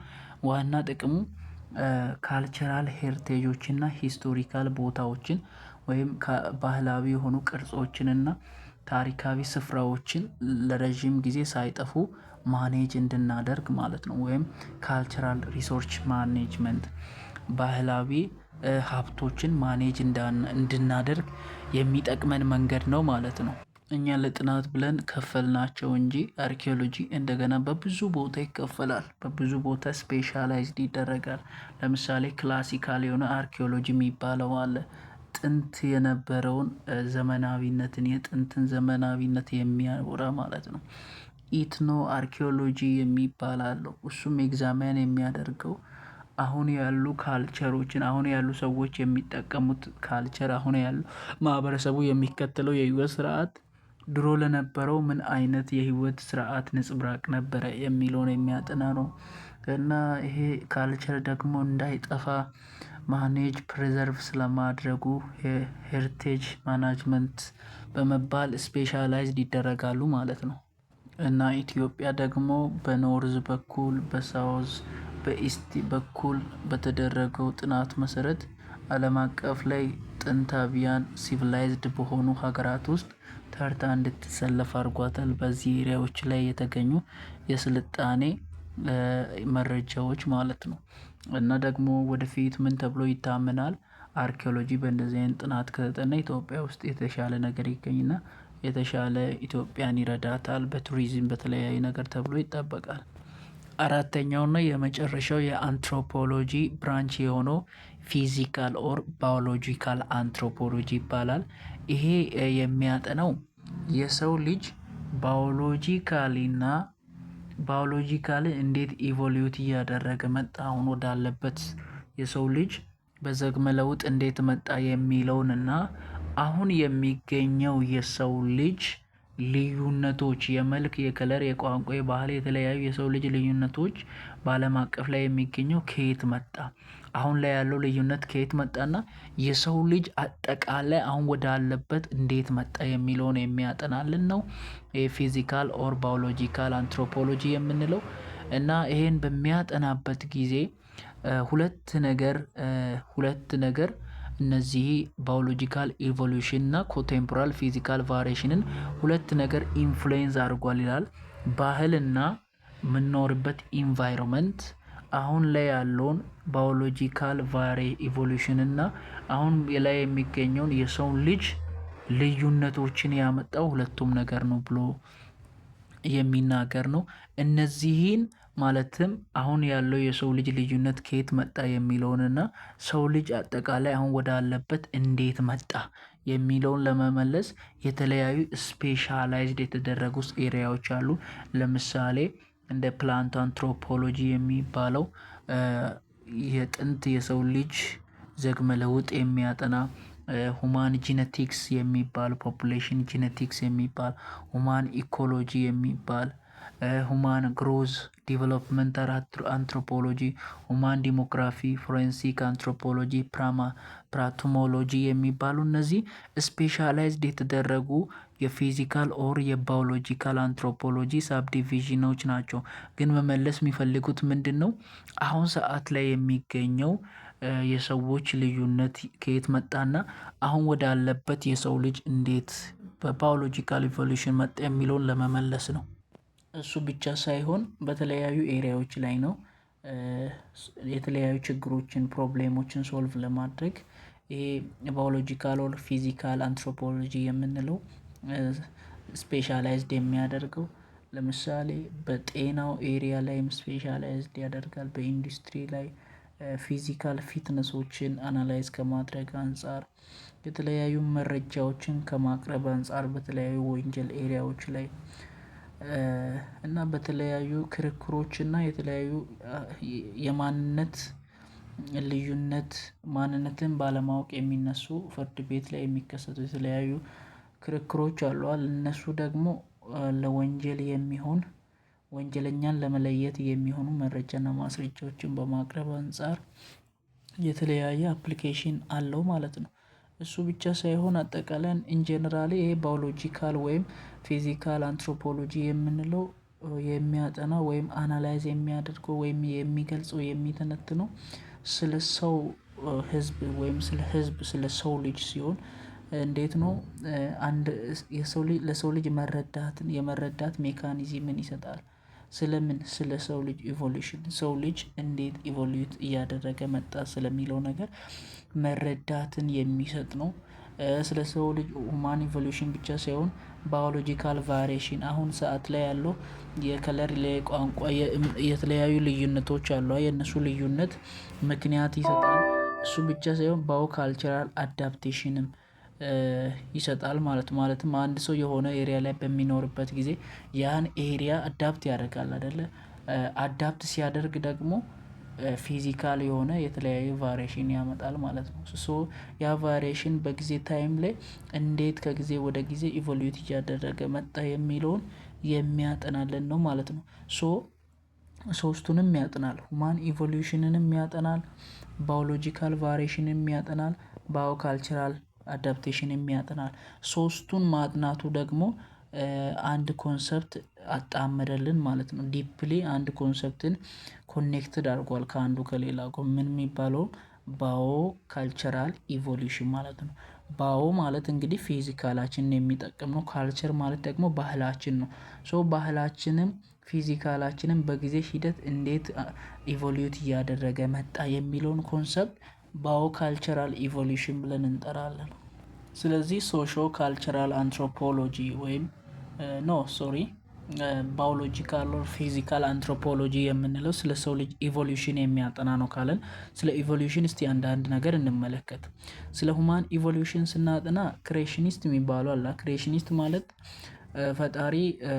ዋና ጥቅሙ ካልቸራል ሄሪቴጆችን እና ሂስቶሪካል ቦታዎችን ወይም ባህላዊ የሆኑ ቅርጾችን እና ታሪካዊ ስፍራዎችን ለረጅም ጊዜ ሳይጠፉ ማኔጅ እንድናደርግ ማለት ነው። ወይም ካልቸራል ሪሶርች ማኔጅመንት ባህላዊ ሀብቶችን ማኔጅ እንድናደርግ የሚጠቅመን መንገድ ነው ማለት ነው። እኛ ለጥናት ብለን ከፈልናቸው እንጂ አርኪኦሎጂ እንደገና በብዙ ቦታ ይከፈላል፣ በብዙ ቦታ ስፔሻላይዝድ ይደረጋል። ለምሳሌ ክላሲካል የሆነ አርኪኦሎጂ የሚባለው አለ። ጥንት የነበረውን ዘመናዊነትን የጥንትን ዘመናዊነት የሚያወራ ማለት ነው። ኢትኖ አርኪኦሎጂ የሚባል አለው። እሱም ኤግዛሚን የሚያደርገው አሁን ያሉ ካልቸሮችን፣ አሁን ያሉ ሰዎች የሚጠቀሙት ካልቸር፣ አሁን ያሉ ማህበረሰቡ የሚከተለው የህይወት ስርዓት ድሮ ለነበረው ምን አይነት የህይወት ስርዓት ነጸብራቅ ነበረ የሚለውን የሚያጠና ነው። እና ይሄ ካልቸር ደግሞ እንዳይጠፋ ማኔጅ ፕሪዘርቭ ስለማድረጉ ሄሪቴጅ ማናጅመንት በመባል ስፔሻላይዝድ ይደረጋሉ ማለት ነው። እና ኢትዮጵያ ደግሞ በኖርዝ በኩል በሳውዝ በኢስት በኩል በተደረገው ጥናት መሰረት ዓለም አቀፍ ላይ ጥንታዊያን ሲቪላይዝድ በሆኑ ሀገራት ውስጥ ተርታ እንድትሰለፍ አድርጓታል። በዚህ ኤሪያዎች ላይ የተገኙ የስልጣኔ መረጃዎች ማለት ነው። እና ደግሞ ወደፊት ምን ተብሎ ይታመናል? አርኪኦሎጂ በእንደዚህ አይነት ጥናት ከተጠና ኢትዮጵያ ውስጥ የተሻለ ነገር ይገኝና የተሻለ ኢትዮጵያን ይረዳታል በቱሪዝም በተለያዩ ነገር ተብሎ ይጠበቃል። አራተኛውና የመጨረሻው የአንትሮፖሎጂ ብራንች የሆነው ፊዚካል ኦር ባዮሎጂካል አንትሮፖሎጂ ይባላል። ይሄ የሚያጠናው የሰው ልጅ ባዮሎጂካሊ እንዴት ኢቮሉት እያደረገ መጣ፣ አሁን ወዳለበት የሰው ልጅ በዘግመ ለውጥ እንዴት መጣ የሚለውን እና አሁን የሚገኘው የሰው ልጅ ልዩነቶች የመልክ፣ የከለር፣ የቋንቋ፣ የባህል የተለያዩ የሰው ልጅ ልዩነቶች በዓለም አቀፍ ላይ የሚገኘው ከየት መጣ፣ አሁን ላይ ያለው ልዩነት ከየት መጣና የሰው ልጅ አጠቃላይ አሁን ወዳለበት እንዴት መጣ የሚለውን የሚያጠናልን ነው የፊዚካል ኦር ባዮሎጂካል አንትሮፖሎጂ የምንለው። እና ይሄን በሚያጠናበት ጊዜ ሁለት ነገር እነዚህ ባዮሎጂካል ኢቮሉሽን እና ኮቴምፖራል ፊዚካል ቫሪዬሽንን ሁለት ነገር ኢንፍሉዌንስ አድርጓል ይላል። ባህልና የምንኖርበት ኢንቫይሮንመንት አሁን ላይ ያለውን ባዮሎጂካል ኢቮሉሽን እና አሁን ላይ የሚገኘውን የሰው ልጅ ልዩነቶችን ያመጣው ሁለቱም ነገር ነው ብሎ የሚናገር ነው። እነዚህን ማለትም አሁን ያለው የሰው ልጅ ልዩነት ከየት መጣ የሚለውንና ሰው ልጅ አጠቃላይ አሁን ወዳለበት እንዴት መጣ የሚለውን ለመመለስ የተለያዩ ስፔሻላይዝድ የተደረጉ ኤሪያዎች አሉ። ለምሳሌ እንደ ፕላንት አንትሮፖሎጂ የሚባለው የጥንት የሰው ልጅ ዘግመ ለውጥ የሚያጠና፣ ሁማን ጂነቲክስ የሚባል፣ ፖፑሌሽን ጂነቲክስ የሚባል፣ ሁማን ኢኮሎጂ የሚባል፣ ሁማን ግሮዝ ዲቨሎፕመንታል አንትሮፖሎጂ፣ ሁማን ዲሞግራፊ፣ ፎሬንሲክ አንትሮፖሎጂ፣ ፕራቶሞሎጂ የሚባሉ እነዚህ ስፔሻላይዝድ የተደረጉ የፊዚካል ኦር የባዮሎጂካል አንትሮፖሎጂ ሳብዲቪዥኖች ናቸው። ግን መመለስ የሚፈልጉት ምንድን ነው? አሁን ሰዓት ላይ የሚገኘው የሰዎች ልዩነት ከየት መጣና አሁን ወዳለበት የሰው ልጅ እንዴት በባዮሎጂካል ኢቮሉሽን መጣ የሚለውን ለመመለስ ነው። እሱ ብቻ ሳይሆን በተለያዩ ኤሪያዎች ላይ ነው የተለያዩ ችግሮችን ፕሮብሌሞችን ሶልቭ ለማድረግ ይሄ ባዮሎጂካል ኦር ፊዚካል አንትሮፖሎጂ የምንለው ስፔሻላይዝድ የሚያደርገው። ለምሳሌ በጤናው ኤሪያ ላይም ስፔሻላይዝድ ያደርጋል። በኢንዱስትሪ ላይ ፊዚካል ፊትነሶችን አናላይዝ ከማድረግ አንፃር፣ የተለያዩ መረጃዎችን ከማቅረብ አንፃር በተለያዩ ወንጀል ኤሪያዎች ላይ እና በተለያዩ ክርክሮች እና የተለያዩ የማንነት ልዩነት ማንነትን ባለማወቅ የሚነሱ ፍርድ ቤት ላይ የሚከሰቱ የተለያዩ ክርክሮች አሉ። እነሱ ደግሞ ለወንጀል የሚሆን ወንጀለኛን ለመለየት የሚሆኑ መረጃና ማስረጃዎችን በማቅረብ አንፃር የተለያየ አፕሊኬሽን አለው ማለት ነው። እሱ ብቻ ሳይሆን አጠቃላይ ኢንጀነራሊ ይሄ ባዮሎጂካል ወይም ፊዚካል አንትሮፖሎጂ የምንለው የሚያጠና ወይም አናላይዝ የሚያደርገው ወይም የሚገልጸው የሚተነትነው ስለ ሰው ህዝብ ወይም ስለ ሰው ልጅ ሲሆን እንዴት ነው አንድ ለሰው ልጅ የመረዳት ሜካኒዝምን ይሰጣል። ስለ ሰው ልጅ ኢቮሉሽን ሰው ልጅ እንዴት ኢቮሉት እያደረገ መጣ ስለሚለው ነገር መረዳትን የሚሰጥ ነው። ስለ ሰው ልጅ ሁማን ኢቮሉሽን ብቻ ሳይሆን ባዮሎጂካል ቫሪዬሽን አሁን ሰዓት ላይ ያለው የከለር፣ የቋንቋ፣ የተለያዩ ልዩነቶች አሉ። የእነሱ ልዩነት ምክንያት ይሰጣል። እሱ ብቻ ሳይሆን ባዮ ካልቸራል አዳፕቴሽንም ይሰጣል ማለትም አንድ ሰው የሆነ ኤሪያ ላይ በሚኖርበት ጊዜ ያን ኤሪያ አዳፕት ያደርጋል አይደለ? አዳፕት ሲያደርግ ደግሞ ፊዚካል የሆነ የተለያዩ ቫሪዬሽን ያመጣል ማለት ነው። ያ ቫሪዬሽን በጊዜ ታይም ላይ እንዴት ከጊዜ ወደ ጊዜ ኢቮሉት እያደረገ መጣ የሚለውን የሚያጠናልን ነው ማለት ነው። ሶስቱንም ያጠናል። ሁማን ኢቮሉሽንንም ያጠናል፣ ባዮሎጂካል ቫሪዬሽንም ያጠናል፣ ባዮ ካልቸራል አዳፕቴሽንም ያጠናል። ሶስቱን ማጥናቱ ደግሞ አንድ ኮንሰፕት አጣመረልን ማለት ነው። ዲፕሊ አንድ ኮንሰፕትን ኮኔክትድ አድርጓል ከአንዱ ከሌላ ምን የሚባለው ባዮ ካልቸራል ኢቮሉሽን ማለት ነው። ባዮ ማለት እንግዲህ ፊዚካላችንን የሚጠቅም ነው። ካልቸር ማለት ደግሞ ባህላችን ነው። ሶ ባህላችንም ፊዚካላችንም በጊዜ ሂደት እንዴት ኢቮሉት እያደረገ መጣ የሚለውን ኮንሰፕት ባዮ ካልቸራል ኢቮሉሽን ብለን እንጠራለን። ስለዚህ ሶሾ ካልቸራል አንትሮፖሎጂ ወይም ባዮሎጂካል ኦር ፊዚካል አንትሮፖሎጂ የምንለው ስለ ሰው ልጅ ኢቮሉሽን የሚያጠና ነው ካለን ስለ ኢቮሉሽን እስቲ አንዳንድ ነገር እንመለከት። ስለ ሁማን ኢቮሉሽን ስናጠና ክሬሽኒስት የሚባሉ አላ። ክሬሽኒስት ማለት ፈጣሪ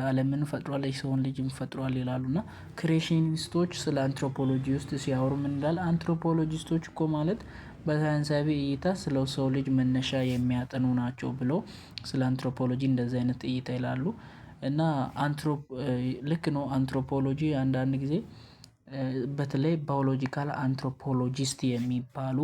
ዓለምን ፈጥሯል፣ የሰውን ልጅም ፈጥሯል ይላሉ። እና ክሬሽኒስቶች ስለ አንትሮፖሎጂ ውስጥ ሲያወሩ ምን ይላል? አንትሮፖሎጂስቶች እኮ ማለት በሳይንሳዊ እይታ ስለ ሰው ልጅ መነሻ የሚያጠኑ ናቸው ብለው ስለ አንትሮፖሎጂ እንደዚህ አይነት እይታ ይላሉ። እና ልክ ነው። አንትሮፖሎጂ አንዳንድ ጊዜ በተለይ ባዮሎጂካል አንትሮፖሎጂስት የሚባሉ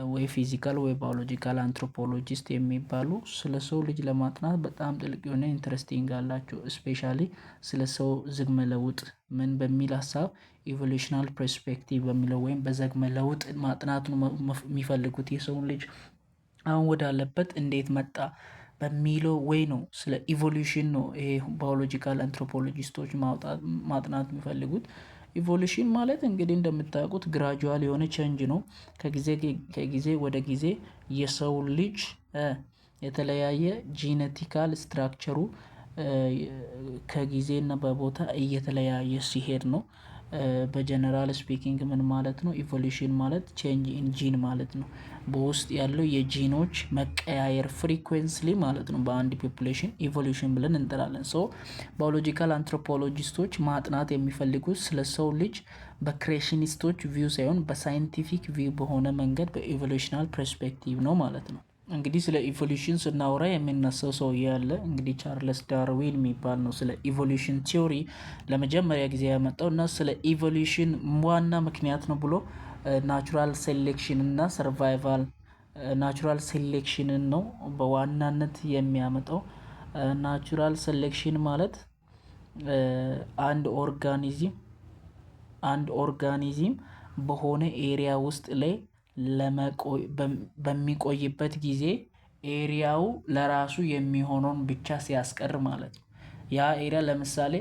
ወይ ፊዚካል ወይ ባዮሎጂካል አንትሮፖሎጂስት የሚባሉ ስለ ሰው ልጅ ለማጥናት በጣም ጥልቅ የሆነ ኢንትረስቲንግ አላቸው። ስፔሻሊ ስለ ሰው ዝግመ ለውጥ ምን በሚል ሀሳብ ኢቮሉሽናል ፐርስፔክቲቭ በሚለው ወይም በዘግመ ለውጥ ማጥናት የሚፈልጉት የሰውን ልጅ አሁን ወዳለበት እንዴት መጣ በሚለው ወይ ነው። ስለ ኢቮሉሽን ነው ይሄ ባዮሎጂካል አንትሮፖሎጂስቶች ማጥናት የሚፈልጉት። ኢቮሉሽን ማለት እንግዲህ እንደምታውቁት ግራጁዋል የሆነ ቼንጅ ነው። ከጊዜ ወደ ጊዜ የሰው ልጅ የተለያየ ጂኔቲካል ስትራክቸሩ ከጊዜና በቦታ እየተለያየ ሲሄድ ነው። በጀነራል ስፒኪንግ ምን ማለት ነው? ኢቮሉሽን ማለት ቼንጅ ኢን ጂን ማለት ነው። በውስጥ ያለው የጂኖች መቀያየር ፍሪኩዌንስሊ ማለት ነው። በአንድ ፖፑሌሽን ኢቮሉሽን ብለን እንጠራለን። ሶ ባዮሎጂካል አንትሮፖሎጂስቶች ማጥናት የሚፈልጉት ስለ ሰው ልጅ በክሬሽኒስቶች ቪው ሳይሆን በሳይንቲፊክ ቪው በሆነ መንገድ በኢቮሉሽናል ፐርስፔክቲቭ ነው ማለት ነው። እንግዲህ ስለ ኢቮሉሽን ስናወራ የሚነሳው ሰውዬ ያለ እንግዲህ ቻርለስ ዳርዊን የሚባል ነው ስለ ኢቮሉሽን ቲዮሪ ለመጀመሪያ ጊዜ ያመጣው እና ስለ ኢቮሉሽን ዋና ምክንያት ነው ብሎ ናቹራል ሴሌክሽን እና ሰርቫይቫል ናቹራል ሴሌክሽንን ነው በዋናነት የሚያመጣው። ናቹራል ሴሌክሽን ማለት አንድ ኦርጋኒዝም በሆነ ኤሪያ ውስጥ ላይ በሚቆይበት ጊዜ ኤሪያው ለራሱ የሚሆነውን ብቻ ሲያስቀር ማለት ነው። ያ ኤሪያ ለምሳሌ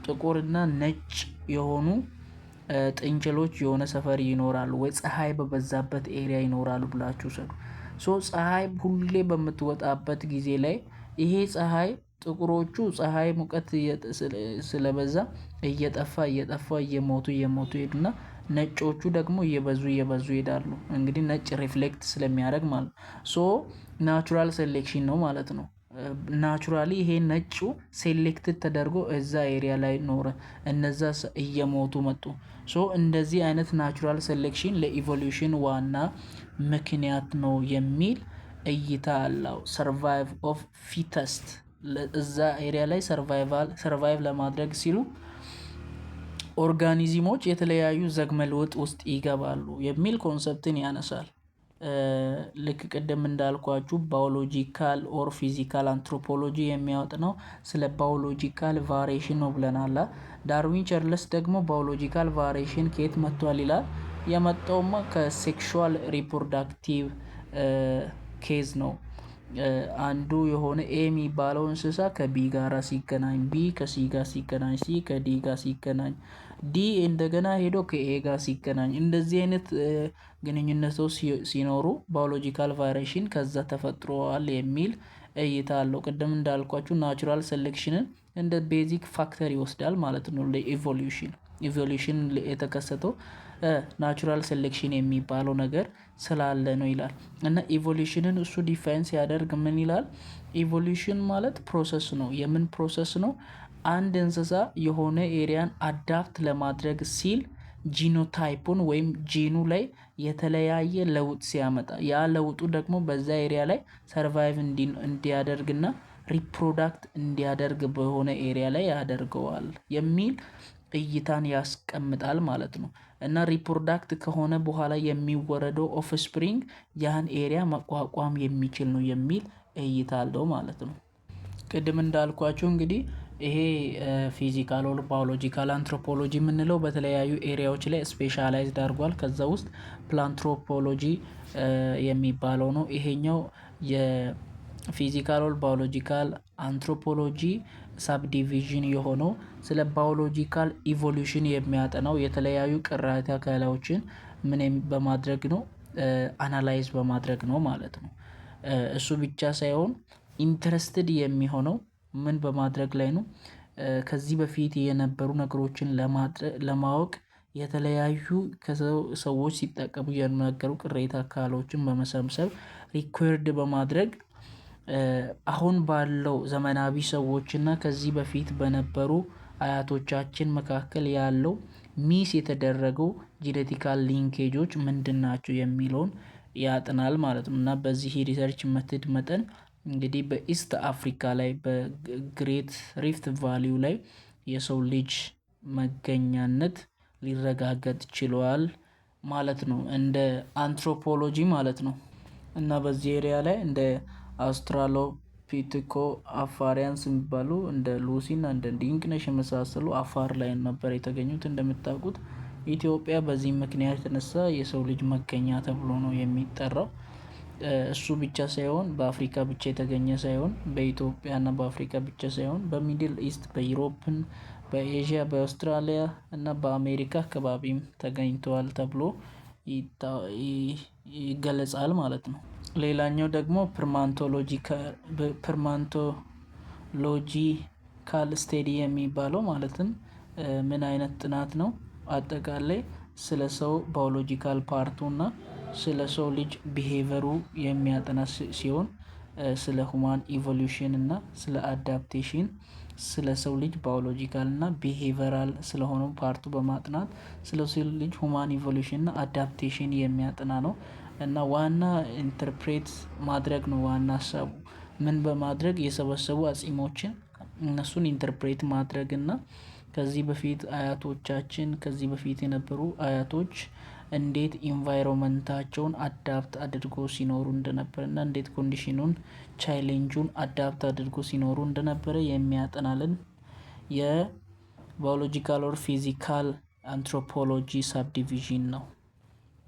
ጥቁርና ነጭ የሆኑ ጥንቸሎች የሆነ ሰፈር ይኖራሉ ወይ ፀሐይ በበዛበት ኤሪያ ይኖራሉ ብላችሁ ሰዱ። ፀሐይ ሁሌ በምትወጣበት ጊዜ ላይ ይሄ ጥቁሮቹ ፀሐይ ሙቀት ስለበዛ እየጠፋ እየሞቱ ይሄዱና ነጮቹ ደግሞ እየበዙ ይሄዳሉ። እንግዲህ ነጭ ሪፍሌክት ስለሚያደርግ ማለት ነው። ናቹራል ሴሌክሽን ነው ማለት ነው። ናቹራሊ ይሄ ነጩ ሴሌክትድ ተደርጎ እዛ ኤሪያ ላይ ኖረ፣ እነዛ እየሞቱ መጡ። እንደዚህ አይነት ናቹራል ሴሌክሽን ለኢቮሉሽን ዋና ምክንያት ነው የሚል እይታ አለው። ሰርቫይቭ ኦፍ ፊተስት እዛ ኤሪያ ላይ ሰርቫይቭ ለማድረግ ሲሉ ኦርጋኒዝሞች የተለያዩ ዘግመ ለውጥ ውስጥ ይገባሉ የሚል ኮንሰፕትን ያነሳል። ልክ ቅድም እንዳልኳችሁ ባዮሎጂካል ኦር ፊዚካል አንትሮፖሎጂ የሚያወጣው ስለ ባዮሎጂካል ቫሪዬሽን ነው ብለናል። ዳርዊን ቻርልስ ደግሞ ባዮሎጂካል ቫሪዬሽን ከየት መጥቷል ይላል። የመጣውማ ከሴክሹዋል ሪፕሮዳክቲቭ ኬዝ ነው። አንዱ የሆነ ኤ የሚባለው እንስሳ ከቢ ጋራ ሲገናኝ፣ ቢ ከሲ ጋር ሲገናኝ፣ ሲ ከዲ ጋር ሲገናኝ፣ ዲ እንደገና ሄዶ ከኤ ጋር ሲገናኝ፣ እንደዚህ አይነት ግንኙነቶች ሲኖሩ ባዮሎጂካል ቫሪዬሽን ከዛ ተፈጥሯል የሚል እይታ አለው። ቅድም እንዳልኳችሁ ናቹራል ሴሌክሽንን እንደ ቤዚክ ፋክተር ይወስዳል ማለት ነው ለኢቮሉሽን። ኢቮሉሽን የተከሰተው ናቹራል ሴሌክሽን የሚባለው ነገር ስላለ ነው ይላል። እና ኢቮሉሽንን እሱ ዲፋይን ሲያደርግ ምን ይላል? ኢቮሉሽን ማለት ፕሮሰስ ነው። የምን ፕሮሰስ ነው? አንድ እንስሳ የሆነ ኤሪያን አዳፕት ለማድረግ ሲል ጂኖታይፑን ወይም ጂኑ ላይ የተለያየ ለውጥ ሲያመጣ ያ ለውጡ ደግሞ በዛ ኤሪያ ላይ ሰርቫይቭ እንዲያደርግና ሪፕሮዳክት እንዲያደርግ በሆነ ኤሪያ ላይ ያደርገዋል የሚል እይታን ያስቀምጣል ማለት ነው። እና ሪፕሮዳክት ከሆነ በኋላ የሚወረደው ኦፍስፕሪንግ ያን ኤሪያ መቋቋም የሚችል ነው የሚል እይታ አለው ማለት ነው። ቅድም እንዳልኳችሁ እንግዲህ ይሄ ፊዚካል ኦር ባዮሎጂካል አንትሮፖሎጂ የምንለው በተለያዩ ኤሪያዎች ላይ ስፔሻላይዝድ አድርጓል። ከዛ ውስጥ ፕላንትሮፖሎጂ የሚባለው ነው። ይሄኛው የፊዚካል ኦር ባዮሎጂካል አንትሮፖሎጂ ሳብ ዲቪዥን የሆነው ስለ ባዮሎጂካል ኢቮሉሽን የሚያጠናው የተለያዩ ቅሪተ አካሎችን በማድረግ ነው፣ አናላይዝ በማድረግ ነው ማለት ነው። እሱ ብቻ ሳይሆን ኢንተረስትድ የሚሆነው ምን በማድረግ ላይ ነው? ከዚህ በፊት የነበሩ ነገሮችን ለማወቅ የተለያዩ ሰዎች ሲጠቀሙ የነበሩ ቅሪተ አካሎችን በመሰብሰብ ሪኮርድ በማድረግ አሁን ባለው ዘመናዊ ሰዎች እና ከዚህ በፊት በነበሩ አያቶቻችን መካከል ያለው ሚስ የተደረገው ጄኔቲካል ሊንኬጆች ምንድን ናቸው የሚለውን ያጥናል ማለት ነው። እና በዚህ ሪሰርች መትድ መጠን እንግዲህ በኢስት አፍሪካ ላይ በግሬት ሪፍት ቫሊዩ ላይ የሰው ልጅ መገኛነት ሊረጋገጥ ችሏል ማለት ነው፣ እንደ አንትሮፖሎጂ ማለት ነው። እና በዚህ ኤሪያ ላይ እንደ አውስትራሎፒቲኮ አፋሪያንስ የሚባሉ እንደ ሉሲ እና እንደ ዲንክነሽ የመሳሰሉ አፋር ላይ ነበር የተገኙት። እንደምታውቁት ኢትዮጵያ በዚህ ምክንያት የተነሳ የሰው ልጅ መገኛ ተብሎ ነው የሚጠራው። እሱ ብቻ ሳይሆን በአፍሪካ ብቻ የተገኘ ሳይሆን በኢትዮጵያ እና በአፍሪካ ብቻ ሳይሆን በሚድል ኢስት፣ በዩሮፕን፣ በኤዥያ፣ በአውስትራሊያ እና በአሜሪካ አካባቢም ተገኝተዋል ተብሎ ይገለጻል ማለት ነው። ሌላኛው ደግሞ ፐርማንቶሎጂካል ስቴዲ የሚባለው ማለትም ምን አይነት ጥናት ነው? አጠቃላይ ስለ ሰው ባዮሎጂካል ፓርቱ እና ስለ ሰው ልጅ ቢሄቨሩ የሚያጠና ሲሆን ስለ ሁማን ኢቮሉሽን እና ስለ አዳፕቴሽን ስለ ሰው ልጅ ባዮሎጂካል እና ቢሄቨራል ስለሆነው ፓርቱ በማጥናት ስለ ሰው ልጅ ሁማን ኢቮሉሽን እና አዳፕቴሽን የሚያጠና ነው። እና ዋና ኢንተርፕሬት ማድረግ ነው ዋና ሀሳቡ። ምን በማድረግ የሰበሰቡ አጽሞችን እነሱን ኢንተርፕሬት ማድረግ እና ከዚህ በፊት አያቶቻችን ከዚህ በፊት የነበሩ አያቶች እንዴት ኢንቫይሮንመንታቸውን አዳፕት አድርጎ ሲኖሩ እንደነበረ እና እንዴት ኮንዲሽኑን ቻሌንጁን አዳፕት አድርጎ ሲኖሩ እንደነበረ የሚያጠናልን የባዮሎጂካል ኦር ፊዚካል አንትሮፖሎጂ ሳብዲቪዥን ነው።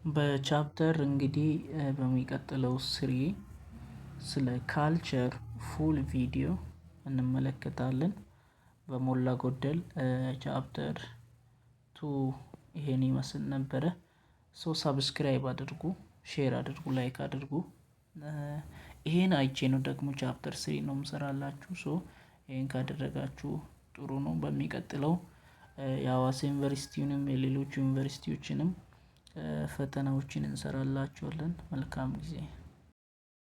በቻፕተር እንግዲህ በሚቀጥለው ስሪ ስለ ካልቸር ፉል ቪዲዮ እንመለከታለን። በሞላ ጎደል ቻፕተር 2 ይሄን ይመስል ነበረ። ሰብስክራይብ አድርጉ፣ ሼር አድርጉ፣ ላይክ አድርጉ። ይሄን አይቼ ነው ደግሞ ቻፕተር 3 ነው የምሰራላችሁ። ይሄን ካደረጋችሁ ጥሩ ነው። በሚቀጥለው የሐዋሳ ዩኒቨርሲቲውንም የሌሎች ዩኒቨርሲቲዎችንም ፈተናዎችን እንሰራላችኋለን። መልካም ጊዜ